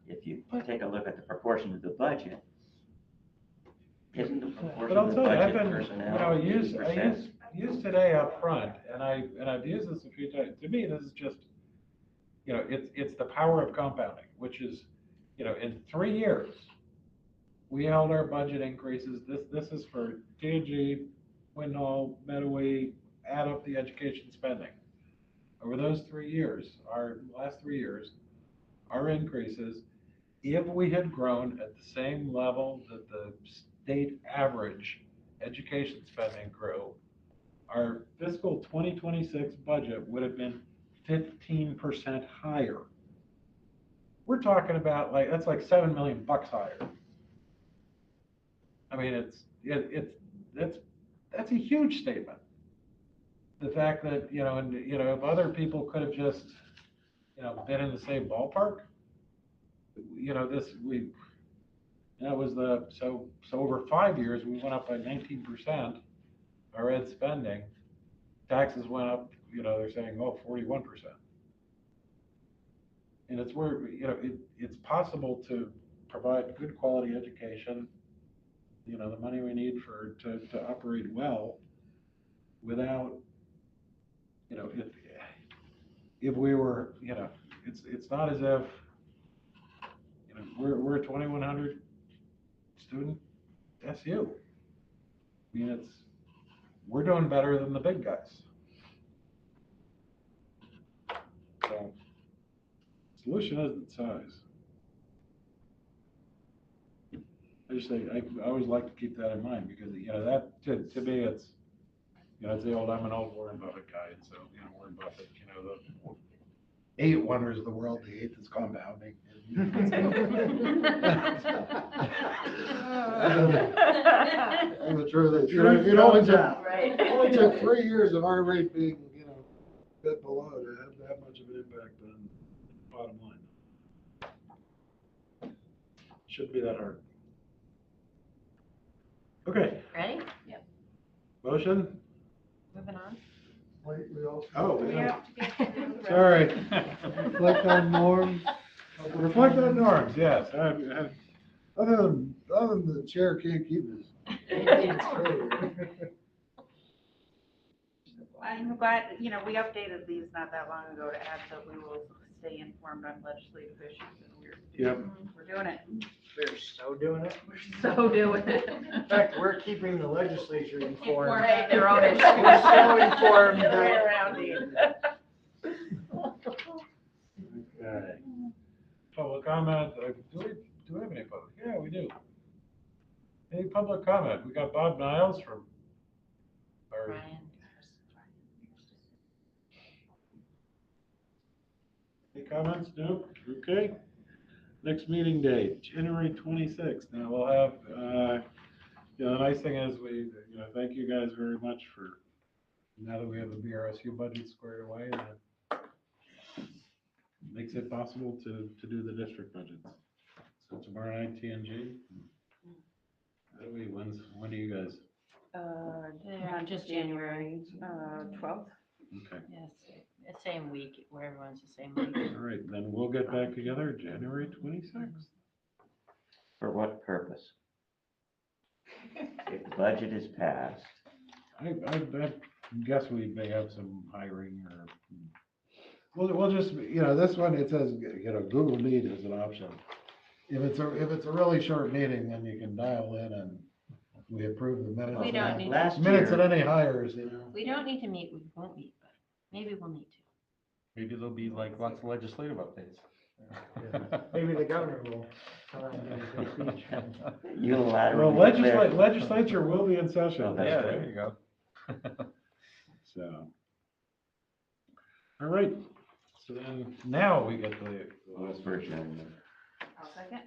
If you take a look at the proportion of the budget, isn't the But proportion I'll of the tell you, I've budget been, personnel? you know, I 80%? used today up front, and I've used this a few times. To me, this is just, you know, it's the power of compounding, which is, you know, in 3 years, we held our budget increases. This is for TNG, Windhall, Medaway, add up the education spending. Over those 3 years, our last 3 years, our increases, if we had grown at the same level that the state average education spending grew, our fiscal 2026 budget would have been 15% higher. We're talking about that's like $7 million higher. I mean, that's a huge statement. The fact that, you know, and, you know, if other people could have just, you know, been in the same ballpark, you know, that was so over 5 years, we went up by 19%, our ed spending, taxes went up, you know, they're saying, 41%. And it's where, you know, it's possible to provide good quality education, you know, the money we need to operate well without, you know, if we were, you know, it's not as if, you know, we're a 2,100 student SU. I mean, we're doing better than the big guys. So, solution isn't size. I just think, I always like to keep that in mind because, you know, that, to me, it's, you know, it's the old, I'm an old Warren Buffett guy, and so, you know, Warren Buffett, you know, the 8 wonders of the world, the 8th is compounding. And the truth is, you know, it only took 3 years of our rate being, you know, a bit below to have that much of an impact on the bottom line. Shouldn't be that hard. Okay, Ready? motion? Moving on. Wait, we also. Oh, We yeah. have to get to the Sorry. Reflect on norms. Reflect on norms, yes. Other than the chair can't keep this. I'm glad, you know, we updated these not that long ago to add that we will stay informed on legislative issues, and we're doing it. We're so doing it. We're so doing it. In fact, we're keeping the legislature informed. Right, their own issues. We're so informed Right that. around you. Okay. Public comment, do we have any public? Yeah, we do. Any public comment? We got Bob Niles from our. Ryan. Any comments? No? Okay. Next meeting date, January 26th. Now we'll have, you know, the nice thing is you know, thank you guys very much for, now that we have the BRSU budget squared away, that makes it possible to do the district budgets. So tomorrow night, TNG. When do you guys? Yeah, just January. 12th. Okay. Yes, the same week, where everyone's the same week. All right, then we'll get back together January 26th. For what purpose? If the budget is passed, I guess we may have some hiring or, we'll just, you know, this one, it says, you know, Google Meet is an option. If it's a really short meeting, then you can dial in and we approve the minutes. We don't need last Minutes year, and any hires, you know. We don't need to meet, we won't meet, but maybe we'll need to. Maybe there'll be like lots of legislative updates. Maybe the governor will come out and give a big speech. unilaterally. Well, declare- legislature will be in session. Oh, that's Yeah, right. there you go. So, All right, so then now we get the Well, that's for adjournment. I'll second.